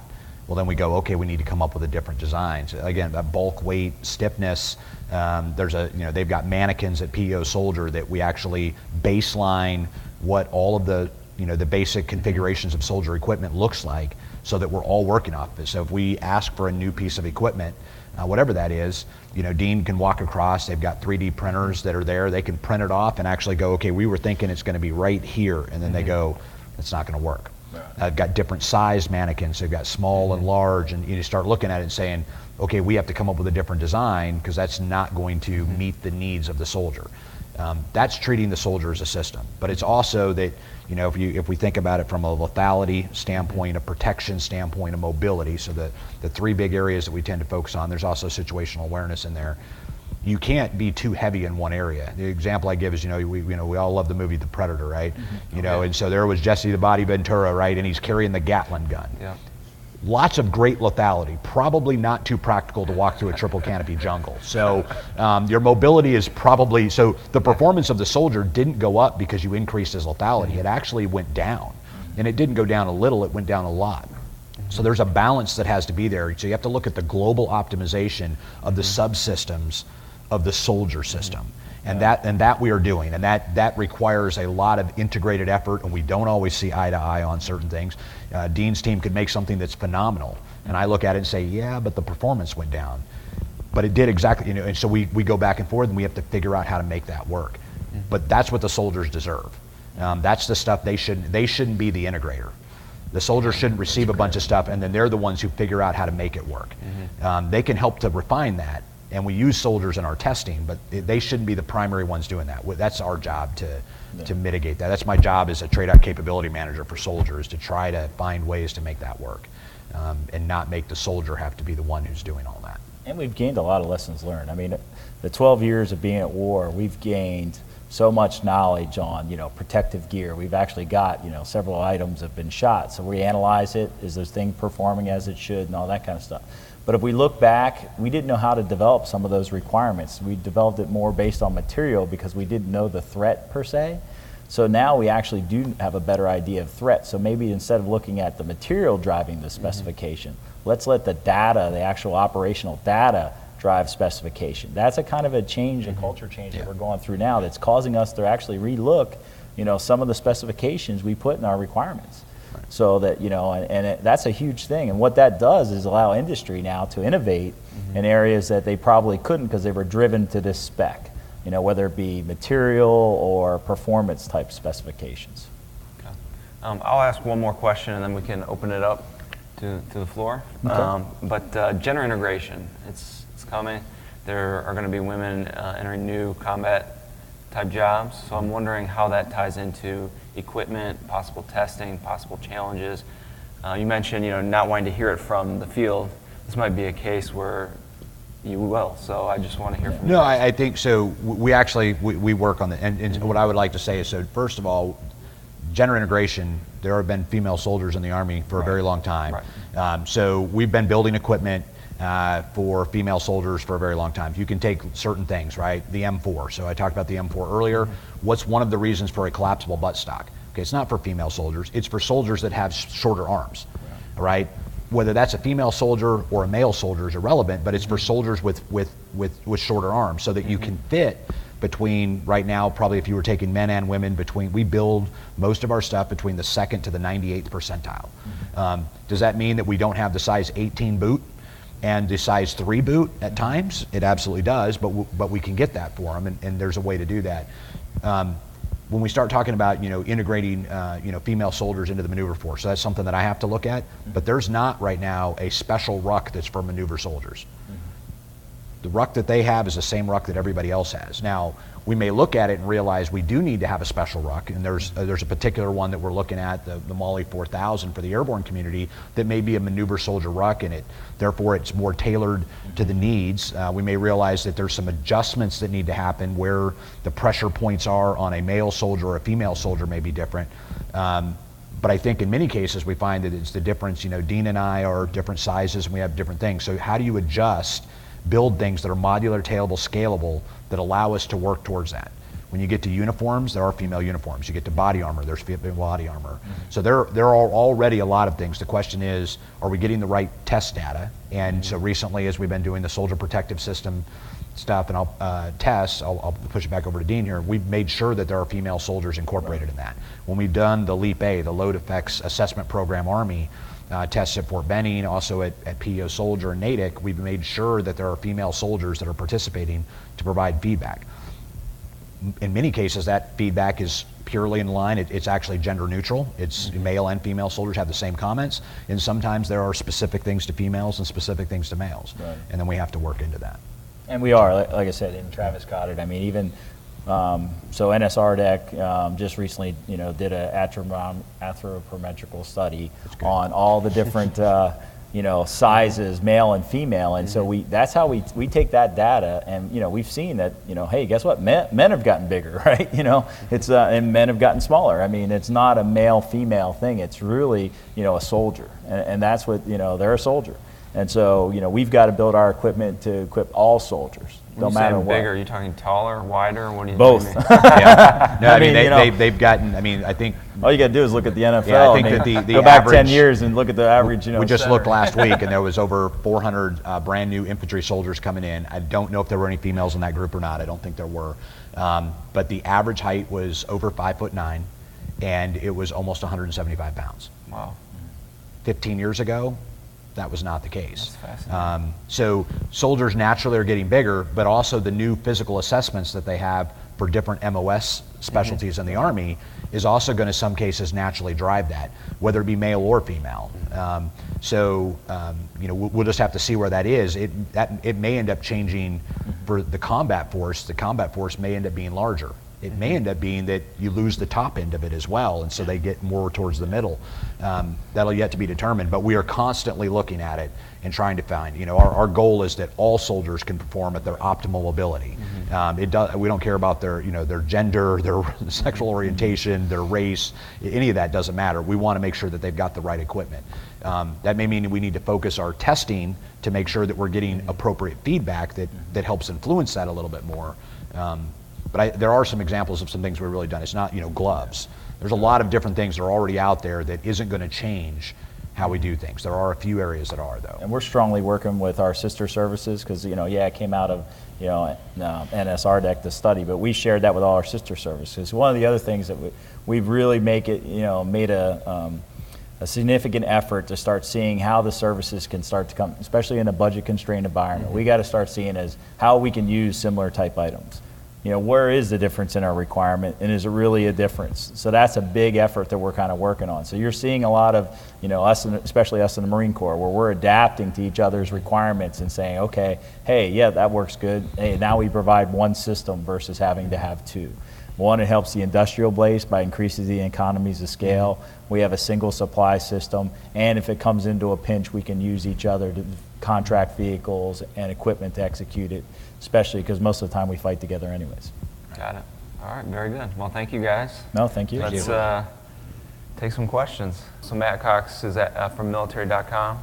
Speaker 5: Well, then we go, okay, we need to come up with a different design. So again, that bulk, weight, stiffness. They've got mannequins at PEO Soldier that we actually baseline what all of the basic configurations of soldier equipment looks like, so that we're all working off this. So if we ask for a new piece of equipment, whatever that is, Dean can walk across. They've got 3D printers that are there. They can print it off and actually go, okay, we were thinking it's going to be right here, and then they go, it's not going to work. I've got different size mannequins. They've got small and large, and you start looking at it and saying, okay, we have to come up with a different design because that's not going to meet the needs of the soldier. That's treating the soldier as a system. But it's also that, if we think about it from a lethality standpoint, a protection standpoint, a mobility, so the three big areas that we tend to focus on, there's also situational awareness in there. You can't be too heavy in one area. The example I give is, we all love the movie The Predator, right? And so there was Jesse the Body Ventura, right? And he's carrying the Gatling gun.
Speaker 4: Yeah.
Speaker 5: Lots of great lethality, probably not too practical to walk through a triple canopy jungle. So your mobility is probably, so the performance of the soldier didn't go up because you increased his lethality. It actually went down. And it didn't go down a little, it went down a lot. So there's a balance that has to be there. So you have to look at the global optimization of the subsystems of the soldier system. And that we are doing, and that requires a lot of integrated effort, and we don't always see eye to eye on certain things. Dean's team could make something that's phenomenal, and I look at it and say, yeah, but the performance went down. But it did exactly, and so we go back and forth, and we have to figure out how to make that work. But that's what the soldiers deserve. That's the stuff they shouldn't be the integrator. The soldiers shouldn't receive a bunch of stuff, and then they're the ones who figure out how to make it work. They can help to refine that. And we use soldiers in our testing, but they shouldn't be the primary ones doing that. That's our job to mitigate that. That's my job as a trade-out capability manager for soldiers, to try to find ways to make that work, and not make the soldier have to be the one who's doing all that.
Speaker 2: And we've gained a lot of lessons learned. I mean, the 12 years of being at war, we've gained so much knowledge on, protective gear. We've actually got, several items have been shot. So we analyze it, is this thing performing as it should, and all that kind of stuff. But if we look back, we didn't know how to develop some of those requirements. We developed it more based on material because we didn't know the threat per se. So now we actually do have a better idea of threat. So maybe instead of looking at the material driving the specification, let's let the data, the actual operational data, drive specification. That's a kind of a change, a culture change that we're going through now that's causing us to actually relook, some of the specifications we put in our requirements. So that, that's a huge thing. And what that does is allow industry now to innovate in areas that they probably couldn't because they were driven to this spec, whether it be material or performance type specifications.
Speaker 4: Okay. I'll ask one more question and then we can open it up to the floor. Okay. But gender integration, it's coming. There are going to be women entering new combat type jobs. So I'm wondering how that ties into equipment, possible testing, possible challenges. You mentioned, not wanting to hear it from the field. This might be a case where you will. So I just want to hear from you.
Speaker 5: No, I think so. We actually we work on the and what I would like to say is, so first of all, gender integration. There have been female soldiers in the Army for a very long time. Right. So we've been building equipment for female soldiers for a very long time. You can take certain things, right? The M4. So I talked about the M4 earlier. What's one of the reasons for a collapsible buttstock? Okay, it's not for female soldiers. It's for soldiers that have shorter arms, right? Whether that's a female soldier or a male soldier is irrelevant, but it's for soldiers with shorter arms, so that you can fit between, right now, probably if you were taking men and women, we build most of our stuff between the 2nd to the 98th percentile. Does that mean that we don't have the size 18 boot and the size 3 boot at times? It absolutely does, but we can get that for them, and there's a way to do that. When we start talking about integrating female soldiers into the maneuver force, so that's something that I have to look at. But there's not right now a special ruck that's for maneuver soldiers. The ruck that they have is the same ruck that everybody else has. Now, we may look at it and realize we do need to have a special ruck, and there's a particular one that we're looking at, the Molly 4000 for the airborne community, that may be a maneuver soldier ruck, and therefore it's more tailored to the needs. We may realize that there's some adjustments that need to happen where the pressure points are on a male soldier or a female soldier may be different. But I think in many cases we find that it's the difference. Dean and I are different sizes and we have different things. So how do you build things that are modular, tailable, scalable that allow us to work towards that? When you get to uniforms, there are female uniforms. You get to body armor, there's female body armor. So there are already a lot of things. The question is, are we getting the right test data? And so recently, as we've been doing the soldier protective system stuff and I'll push it back over to Dean here, we've made sure that there are female soldiers incorporated in that. When we've done the LEAP A, the Load Effects Assessment Program Army, tests at Fort Benning, also at PEO Soldier and Natick, we've made sure that there are female soldiers that are participating to provide feedback. In many cases, that feedback is purely in line. It's actually gender neutral. It's male and female soldiers have the same comments, and sometimes there are specific things to females and specific things to males, and then we have to work into that.
Speaker 2: And we are, like I said, in Travis caught it. I mean, even so, NSRDEC just recently, did a anthropometrical study on all the different, sizes, male and female, and so that's how we take that data, and we've seen that, hey, guess what? Men have gotten bigger, right? It's and men have gotten smaller. I mean, it's not a male-female thing. It's really, a soldier, and that's what they're a soldier. And so, we've got to build our equipment to equip all soldiers, no matter what.
Speaker 4: Bigger, are you talking taller, wider? What do you
Speaker 2: Both.
Speaker 5: Yeah. No, I mean, they've gotten, I think.
Speaker 2: All you got to do is look at the NFL.
Speaker 5: Yeah, I think that the
Speaker 2: go back
Speaker 5: average,
Speaker 2: 10 years and look at the average,
Speaker 5: We just looked last week, and there was over 400 brand new infantry soldiers coming in. I don't know if there were any females in that group or not. I don't think there were. But the average height was over 5'9", and it was almost 175 pounds.
Speaker 4: Wow.
Speaker 5: 15 years ago, that was not the case.
Speaker 4: That's fascinating.
Speaker 5: So soldiers naturally are getting bigger, but also the new physical assessments that they have for different MOS specialties in the Army is also going to, some cases, naturally drive that, whether it be male or female. We'll just have to see where that is. It may end up changing for the combat force. The combat force may end up being larger. It may end up being that you lose the top end of it as well, and so they get more towards the middle. That'll yet to be determined, but we are constantly looking at it and trying to find, our goal is that all soldiers can perform at their optimal ability. We don't care about their gender, their sexual orientation, their race, any of that doesn't matter. We want to make sure that they've got the right equipment. That may mean we need to focus our testing to make sure that we're getting appropriate feedback that helps influence that a little bit more. But there are some examples of some things we've really done. It's not, gloves. There's a lot of different things that are already out there that isn't going to change how we do things. There are a few areas that are, though.
Speaker 2: And we're strongly working with our sister services because, it came out of, NSRDEC, the study, but we shared that with all our sister services. One of the other things that we've really made a significant effort to start seeing how the services can start to come, especially in a budget-constrained environment. We got to start seeing as how we can use similar type items. Where is the difference in our requirement, and is it really a difference? So that's a big effort that we're kind of working on. So you're seeing a lot of, especially us in the Marine Corps, where we're adapting to each other's requirements and saying, okay, hey, yeah, that works good. Hey, now we provide one system versus having to have two. One, it helps the industrial base by increasing the economies of scale. We have a single supply system, and if it comes into a pinch, we can use each other to contract vehicles and equipment to execute it, especially because most of the time we fight together anyways.
Speaker 4: Got it. All right, very good. Well, thank you guys.
Speaker 2: No, thank you.
Speaker 4: Let's take some questions. So Matt Cox is from military.com.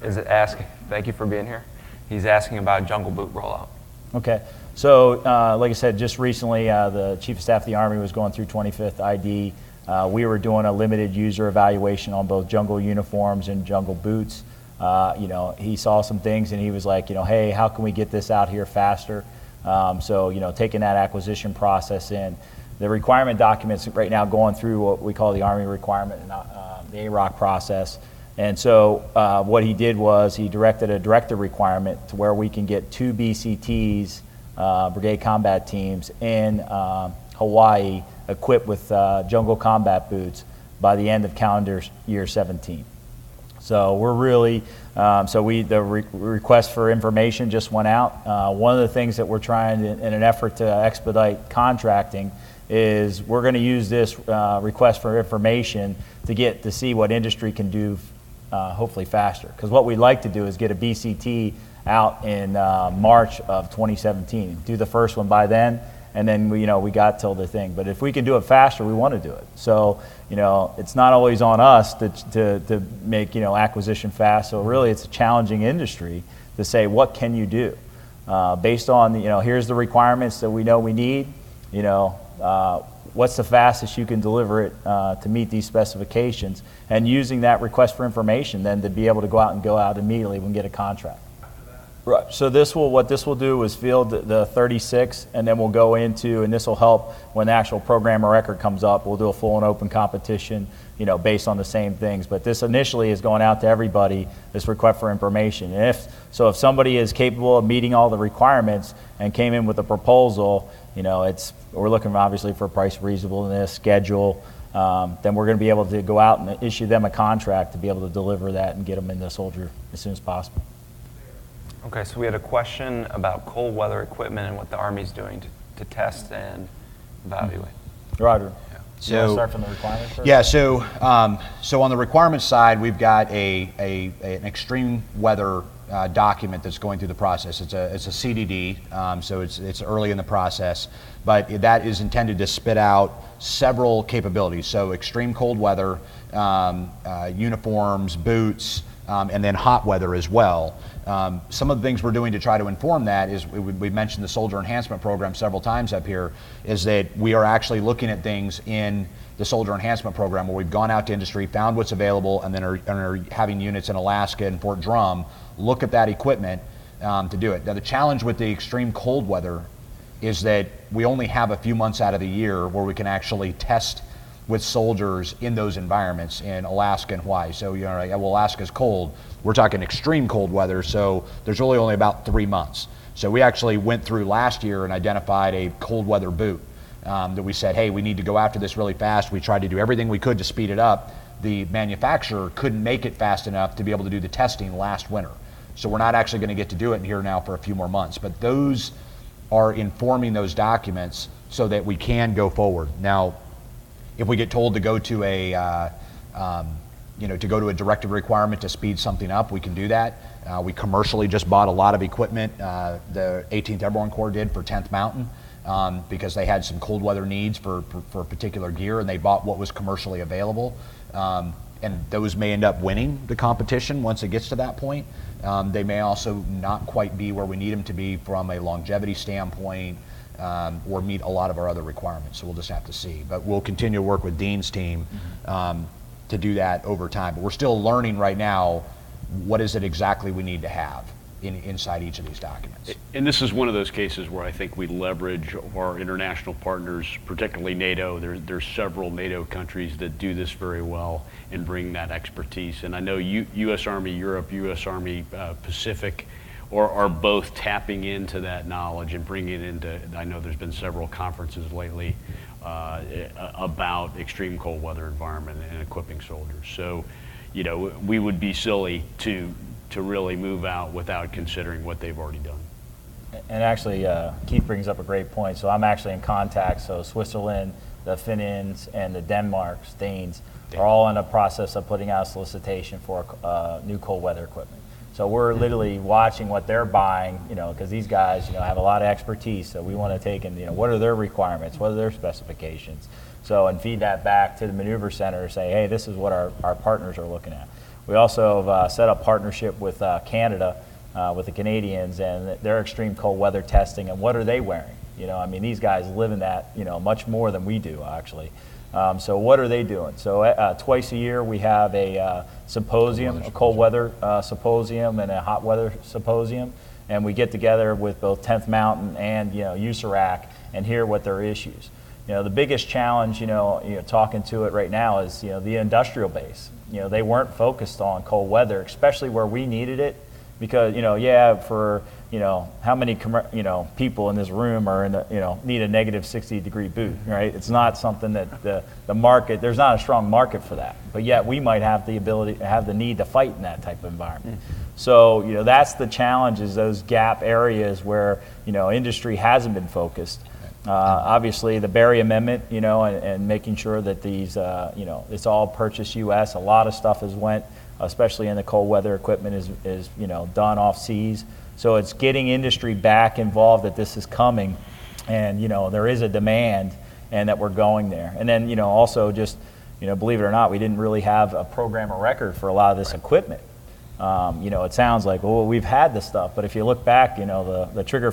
Speaker 4: Thank you for being here. He's asking about Jungle Boot rollout.
Speaker 2: Okay. So, like I said, just recently, the Chief of Staff of the Army was going through 25th ID. We were doing a limited user evaluation on both jungle uniforms and jungle boots. He saw some things and he was like, hey, how can we get this out here faster? So, taking that acquisition process in. The requirement documents right now going through what we call the Army requirement and the AROC process. And so what he did was he directed a directive requirement to where we can get 2 BCTs, Brigade Combat Teams, in Hawaii equipped with jungle combat boots by the end of calendar year 17. So we're really, the request for information just went out. One of the things that we're trying in an effort to expedite contracting is we're going to use this request for information to see what industry can do hopefully faster. Because what we'd like to do is get a BCT out in March of 2017, do the first one by then, and then we got till the thing. But if we can do it faster, we want to do it. So it's not always on us to make acquisition fast. So really, it's a challenging industry to say what can you do based on here's the requirements that we know we need. What's the fastest you can deliver it to meet these specifications, and using that request for information then to be able to go out immediately when we get a contract. Right. So what this will do is field the 36, and then we'll go into, and this will help when the actual program of record comes up. We'll do a full and open competition, based on the same things. But this initially is going out to everybody, this request for information. And if somebody is capable of meeting all the requirements and came in with a proposal, we're looking obviously for price reasonableness, schedule, then we're going to be able to go out and issue them a contract to be able to deliver that and get them in the soldier as soon as possible.
Speaker 4: Okay, so we had a question about cold weather equipment and what the Army's doing to test and evaluate.
Speaker 2: Roger.
Speaker 4: Yeah.
Speaker 2: So, you want to start from the requirements first?
Speaker 5: Yeah, so on the requirements side, we've got an extreme weather document that's going through the process. It's a CDD, so it's early in the process, but that is intended to spit out several capabilities. So extreme cold weather, uniforms, boots, and then hot weather as well. Some of the things we're doing to try to inform that is, we mentioned the Soldier Enhancement Program several times up here, is that we are actually looking at things in the Soldier Enhancement Program where we've gone out to industry, found what's available, and then are having units in Alaska and Fort Drum look at that equipment to do it. Now the challenge with the extreme cold weather is that we only have a few months out of the year where we can actually test with soldiers in those environments in Alaska and Hawaii. So, Alaska's cold. We're talking extreme cold weather, so there's really only about 3 months. So we actually went through last year and identified a cold weather boot that we said, hey, we need to go after this really fast. We tried to do everything we could to speed it up. The manufacturer couldn't make it fast enough to be able to do the testing last winter. So we're not actually going to get to do it here now for a few more months. But those are informing those documents so that we can go forward. Now, if we get told to go to a directive requirement to speed something up, we can do that. We commercially just bought a lot of equipment. The 18th Airborne Corps did for 10th Mountain because they had some cold weather needs for particular gear, and they bought what was commercially available. And those may end up winning the competition once it gets to that point. They may also not quite be where we need them to be from a longevity standpoint, or meet a lot of our other requirements. So we'll just have to see. But we'll continue to work with Dean's team to do that over time. But we're still learning right now what is it exactly we need to have inside each of these documents.
Speaker 3: And this is one of those cases where I think we leverage our international partners, particularly NATO. There's several NATO countries that do this very well and bring that expertise. And I know U.S. Army Europe, U.S. Army Pacific, are both tapping into that knowledge and bringing it into, I know there's been several conferences lately about extreme cold weather environment and equipping soldiers. So, we would be silly to really move out without considering what they've already done.
Speaker 2: And actually, Keith brings up a great point. So I'm actually in contact. So Switzerland, the Finns, and the Denmarks, Danes, are all in the process of putting out a solicitation for new cold weather equipment. So we're literally watching what they're buying, because these guys, have a lot of expertise. So we want to take in, what are their requirements? What are their specifications? So, and feed that back to the maneuver center to say, hey, this is what our partners are looking at. We also have set up partnership with Canada, with the Canadians, and their extreme cold weather testing, and what are they wearing? These guys live in that, much more than we do, actually. So what are they doing? So twice a year we have a symposium, a cold weather symposium and a hot weather symposium, and we get together with both 10th Mountain and USARAC and hear what their issues. The biggest challenge, talking to it right now is the industrial base. They weren't focused on cold weather, especially where we needed it. Because, for, how many, people in this room are in the, need a negative 60-degree boot, right? It's not something that the market, there's not a strong market for that. But yet we might have the ability, have the need to fight in that type of environment. So, that's the challenge, is those gap areas where, industry hasn't been focused. Obviously, the Berry Amendment, and making sure that these, it's all purchase U.S. A lot of stuff has went, especially in the cold weather equipment, is done off seas. So it's getting industry back involved that this is coming, and there is a demand, and that we're going there. And then also just believe it or not, we didn't really have a program of record for a lot of this equipment. It sounds like, well, we've had this stuff, but if you look back, the trigger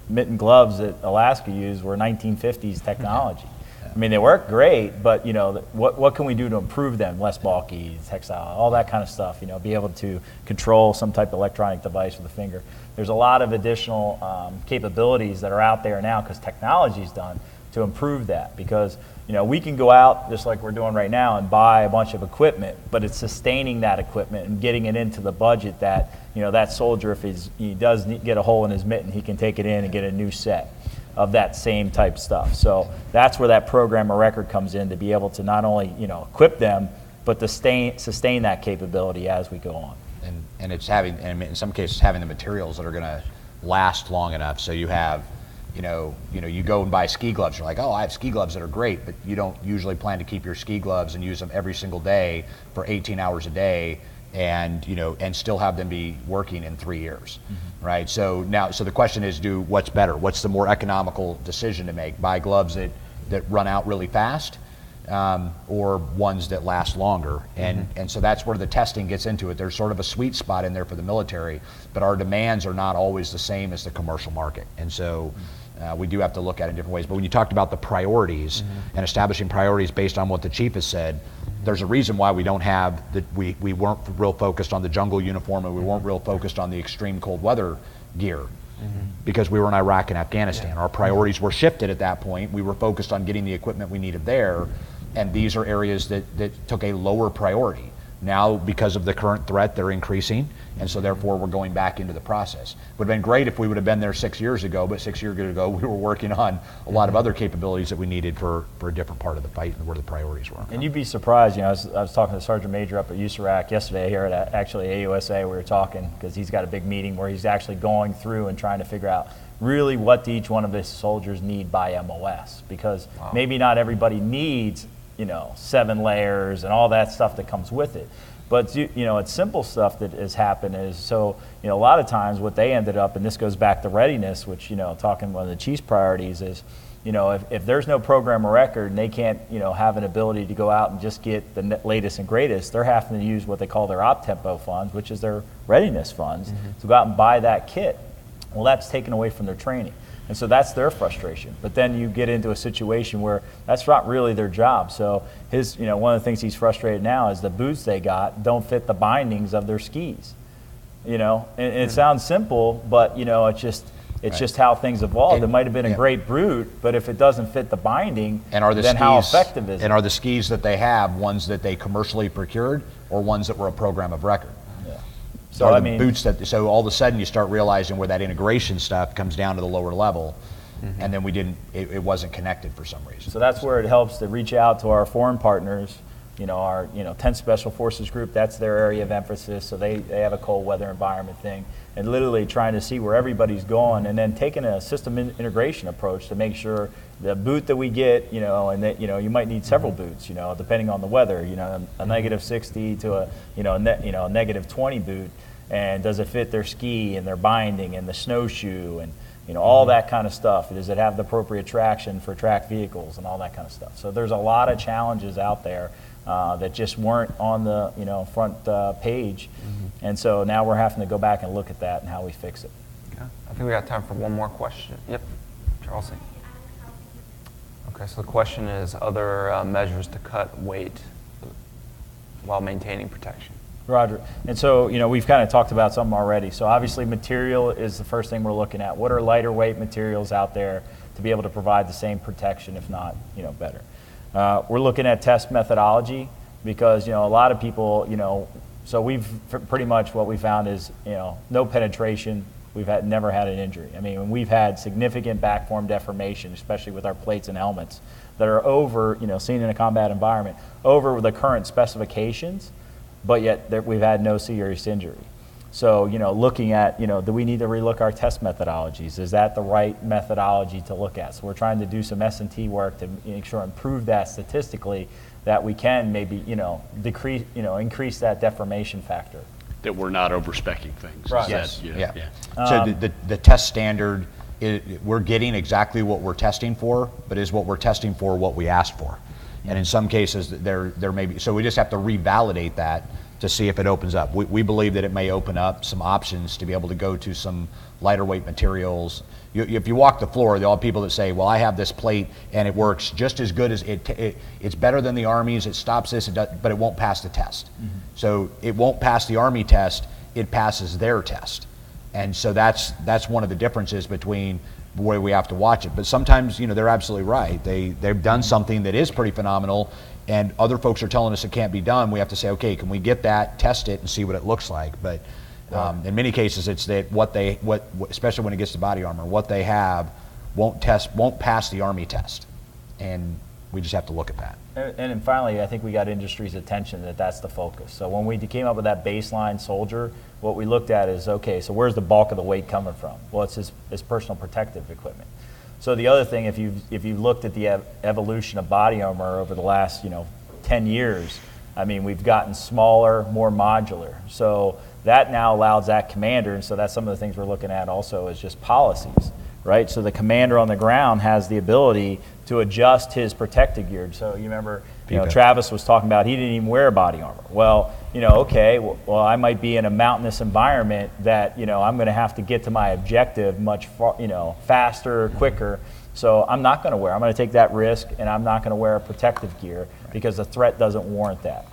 Speaker 2: mitten gloves that Alaska used were 1950s technology. I mean, they work great, but what can we do to improve them? Less bulky, textile, all that kind of stuff. Be able to control some type of electronic device with a finger. There's a lot of additional capabilities that are out there now because technology's done to improve that. Because we can go out just like we're doing right now and buy a bunch of equipment, but it's sustaining that equipment and getting it into the budget that that soldier, if he does get a hole in his mitten, he can take it in and get a new set of that same type stuff. So that's where that program of record comes in, to be able to not only equip them, but to sustain that capability as we go on.
Speaker 5: And it's having, and in some cases, having the materials that are going to last long enough. So you have, you go and buy ski gloves. You're like, oh, I have ski gloves that are great, but you don't usually plan to keep your ski gloves and use them every single day for 18 hours a day, and and still have them be working in 3 years, right? So the question is, what's better? What's the more economical decision to make? Buy gloves that run out really fast, or ones that last longer? And so that's where the testing gets into it. There's sort of a sweet spot in there for the military, but our demands are not always the same as the commercial market. And so we do have to look at it in different ways. But when you talked about the priorities and establishing priorities based on what the chief has said, there's a reason why we don't have we weren't real focused on the jungle uniform, and we weren't real focused on the extreme cold weather gear, because we were in Iraq and Afghanistan. Our priorities were shifted at that point. We were focused on getting the equipment we needed there, and these are areas that took a lower priority. Now, because of the current threat, they're increasing, and so therefore we're going back into the process. Would have been great if we would have been there 6 years ago, but 6 years ago we were working on a lot of other capabilities that we needed for a different part of the fight and where the priorities were.
Speaker 2: And you'd be surprised, I was talking to Sergeant Major up at USARAC yesterday here at actually AUSA. We were talking because he's got a big meeting where he's actually going through and trying to figure out really what each one of his soldiers need by MOS, because maybe not everybody needs 7 layers and all that stuff that comes with it. But it's simple stuff that has happened is, so a lot of times what they ended up, and this goes back to readiness, which talking one of the chief's priorities is, if there's no program of record and they can't have an ability to go out and just get the latest and greatest, they're having to use what they call their op-tempo funds, which is their readiness funds, to go out and buy that kit. Well, that's taken away from their training. And so that's their frustration. But then you get into a situation where that's not really their job. So one of the things he's frustrated now is the boots they got don't fit the bindings of their skis. And it sounds simple, but it's just how things evolved. It might have been a great boot, but if it doesn't fit the binding, then how effective is it?
Speaker 5: And are the skis that they have ones that they commercially procured, or ones that were a program of record? So boots so all of a sudden you start realizing where that integration stuff comes down to the lower level, and then it wasn't connected for some reason.
Speaker 2: So that's where it helps to reach out to our foreign partners, our 10th Special Forces Group, that's their area of emphasis, so they have a cold weather environment thing, and literally trying to see where everybody's going, and then taking a system integration approach to make sure the boot that we get, and that you might need several boots, depending on the weather, a negative 60 to a negative 20 boot, and does it fit their ski and their binding and the snowshoe and all that kind of stuff? Does it have the appropriate traction for track vehicles and all that kind of stuff? So there's a lot of challenges out there that just weren't on the front page, and so now we're having to go back and look at that and how we fix it.
Speaker 4: Okay. I think we got time for one more question. Yep, Charles. Okay, so the question is other measures to cut weight while maintaining protection.
Speaker 2: Roger. And so, we've kind of talked about something already. So obviously material is the first thing we're looking at. What are lighter weight materials out there to be able to provide the same protection, if not, better? We're looking at test methodology because, a lot of people, So pretty much what we found is, no penetration. We've never had an injury. I mean, we've had significant backform deformation, especially with our plates and helmets, that are over, seen in a combat environment, over the current specifications, but yet we've had no serious injury. So, looking at, do we need to relook our test methodologies? Is that the right methodology to look at? So we're trying to do some S&T work to make sure improve that statistically, that we can maybe, decrease, increase that deformation factor.
Speaker 3: That we're not overspecking things.
Speaker 2: Right.
Speaker 3: Yes.
Speaker 5: Yeah. So the test standard, we're getting exactly what we're testing for, but is what we're testing for what we asked for? And in some cases, there may be, so we just have to revalidate that to see if it opens up. We believe that it may open up some options to be able to go to some lighter weight materials. If you walk the floor, there are people that say, well, I have this plate and it works just as good as it's better than the Army's, it stops this, but it won't pass the test. Mm-hmm. So it won't pass the Army test, it passes their test. And so that's one of the differences between the way we have to watch it. But sometimes, they're absolutely right. They've done something that is pretty phenomenal, and other folks are telling us it can't be done. We have to say, okay, can we get that, test it, and see what it looks like? But in many cases, it's that especially when it gets to body armor, what they have won't pass the Army test, and we just have to look at that.
Speaker 2: And then finally, I think we got industry's attention that's the focus. So when we came up with that baseline soldier, what we looked at is, okay, so where's the bulk of the weight coming from? Well, it's his personal protective equipment. So the other thing, if you've looked at the evolution of body armor over the last 10 years, I mean, we've gotten smaller, more modular. So that now allows that commander, and so that's some of the things we're looking at also is just policies, right? So the commander on the ground has the ability to adjust his protective gear. So you remember, Travis was talking about he didn't even wear body armor. Well, okay, well, I might be in a mountainous environment that, I'm going to have to get to my objective much faster, quicker. So I'm not going to wear. I'm going to take that risk, and I'm not going to wear a protective gear because the threat doesn't warrant that.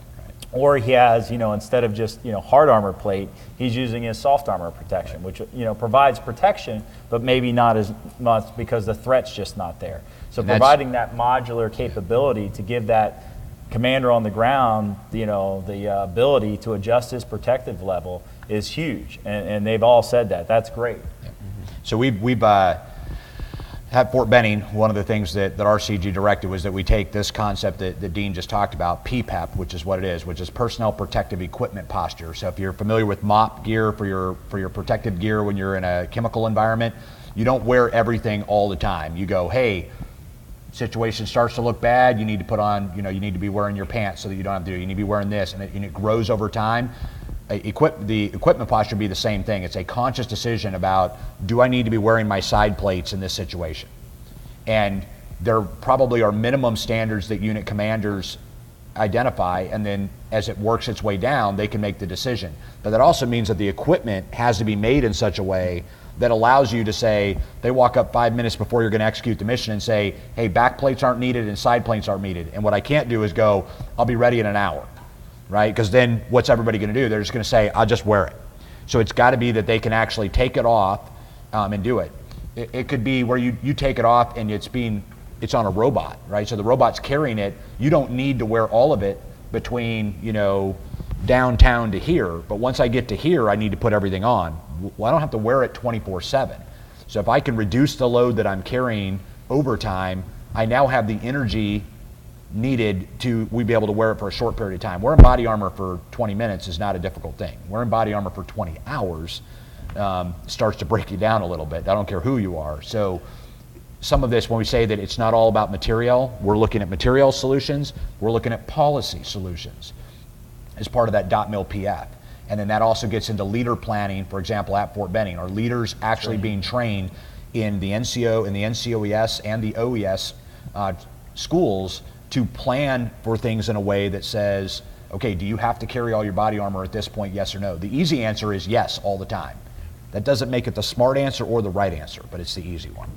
Speaker 2: Or he has, instead of just, hard armor plate, he's using his soft armor protection, which, provides protection, but maybe not as much because the threat's just not there. So providing that modular capability to give that commander on the ground, the ability to adjust his protective level is huge. And they've all said that. That's great.
Speaker 5: Yeah. So we've at Fort Benning, one of the things that RCG directed was that we take this concept that Dean just talked about, PPEP, which is what it is, which is personnel protective equipment posture. So if you're familiar with MOP gear for your protective gear when you're in a chemical environment, you don't wear everything all the time. You go, hey, situation starts to look bad, you need to put on, you need to be wearing your pants so that you don't have to do it. You need to be wearing this, and it grows over time. The equipment posture would be the same thing. It's a conscious decision about, do I need to be wearing my side plates in this situation? And there probably are minimum standards that unit commanders identify, and then as it works its way down, they can make the decision. But that also means that the equipment has to be made in such a way that allows you to say, they walk up 5 minutes before you're going to execute the mission and say, hey, back plates aren't needed and side plates aren't needed. And what I can't do is go, I'll be ready in an hour. Right? Because then what's everybody going to do? They're just going to say, I'll just wear it. So it's got to be that they can actually take it off and do it. It could be where you take it off and it's on a robot, right? So the robot's carrying it. You don't need to wear all of it between, downtown to here. But once I get to here, I need to put everything on. Well, I don't have to wear it 24/7. So if I can reduce the load that I'm carrying over time, I now have the energy needed to be able to wear it for a short period of time. Wearing body armor for 20 minutes is not a difficult thing. Wearing body armor for 20 hours starts to break you down a little bit. I don't care who you are. So some of this, when we say that it's not all about material, we're looking at material solutions, we're looking at policy solutions as part of that .mil PF. And then that also gets into leader planning, for example, at Fort Benning. Are leaders actually being trained in the NCO, in the NCOES and the OES schools to plan for things in a way that says, okay, do you have to carry all your body armor at this point, yes or no? The easy answer is yes, all the time. That doesn't make it the smart answer or the right answer, but it's the easy one.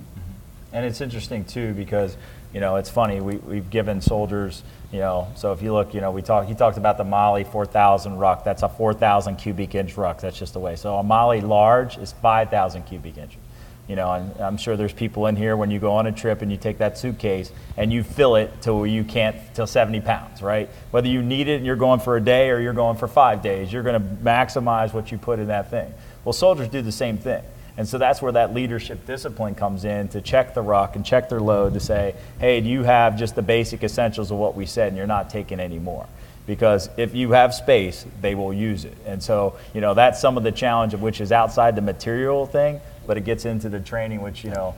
Speaker 2: And it's interesting too because, it's funny, we've given soldiers, so if you look, he talked about the Mali 4,000 ruck. That's a 4,000 cubic inch ruck. That's just the way. So a Mali large is 5,000 cubic inches. You know, and I'm sure there's people in here when you go on a trip and you take that suitcase and you fill it to where you can't, till 70 pounds, right? Whether you need it and you're going for a day or you're going for 5 days, you're going to maximize what you put in that thing. Well, soldiers do the same thing. And so that's where that leadership discipline comes in, to check the ruck and check their load, to say, hey, do you have just the basic essentials of what we said and you're not taking any more? Because if you have space, they will use it. And so, you know, that's some of the challenge of which is outside the material thing, but it gets into the training, which, you know,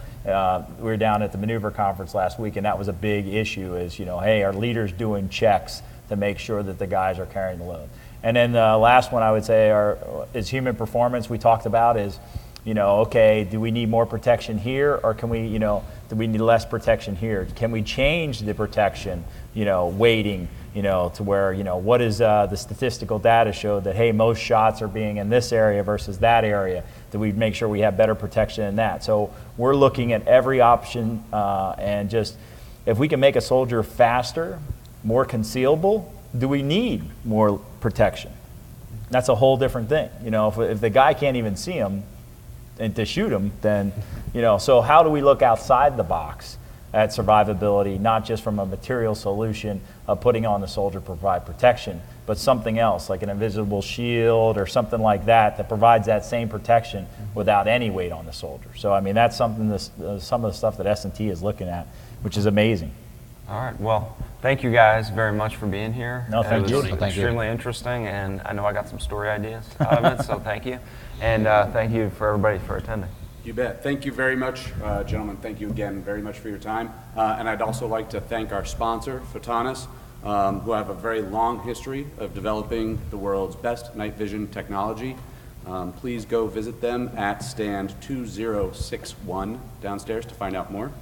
Speaker 2: we were down at the maneuver conference last week, and that was a big issue is, you know, hey, are leaders doing checks to make sure that the guys are carrying the load? And then the last one I would say is human performance. We talked about is, you know, okay, do we need more protection here, or can we, you know, do we need less protection here? Can we change the protection, you know, weighting, you know, to where, you know, what is the statistical data show that, hey, most shots are being in this area versus that area? Do we make sure we have better protection in that? So we're looking at every option, and just, if we can make a soldier faster, more concealable, do we need more protection? That's a whole different thing. You know, if the guy can't even see him and to shoot him, then, you know, so how do we look outside the box at survivability, not just from a material solution of putting on the soldier to provide protection, but something else like an invisible shield or something like that that provides that same protection without any weight on the soldier. So I mean, that's something some of the stuff that S&T is looking at, which is amazing.
Speaker 4: All right. Well, thank you guys very much for being here.
Speaker 2: No, thank you.
Speaker 4: It was
Speaker 5: Thank you.
Speaker 4: extremely interesting, and I know I got some story ideas out of it, so thank you. And thank you for everybody for attending.
Speaker 1: You bet. Thank you very much, gentlemen. Thank you again very much for your time. And I'd also like to thank our sponsor, Photonis, who have a very long history of developing the world's best night vision technology. Please go visit them at stand 2061 downstairs to find out more.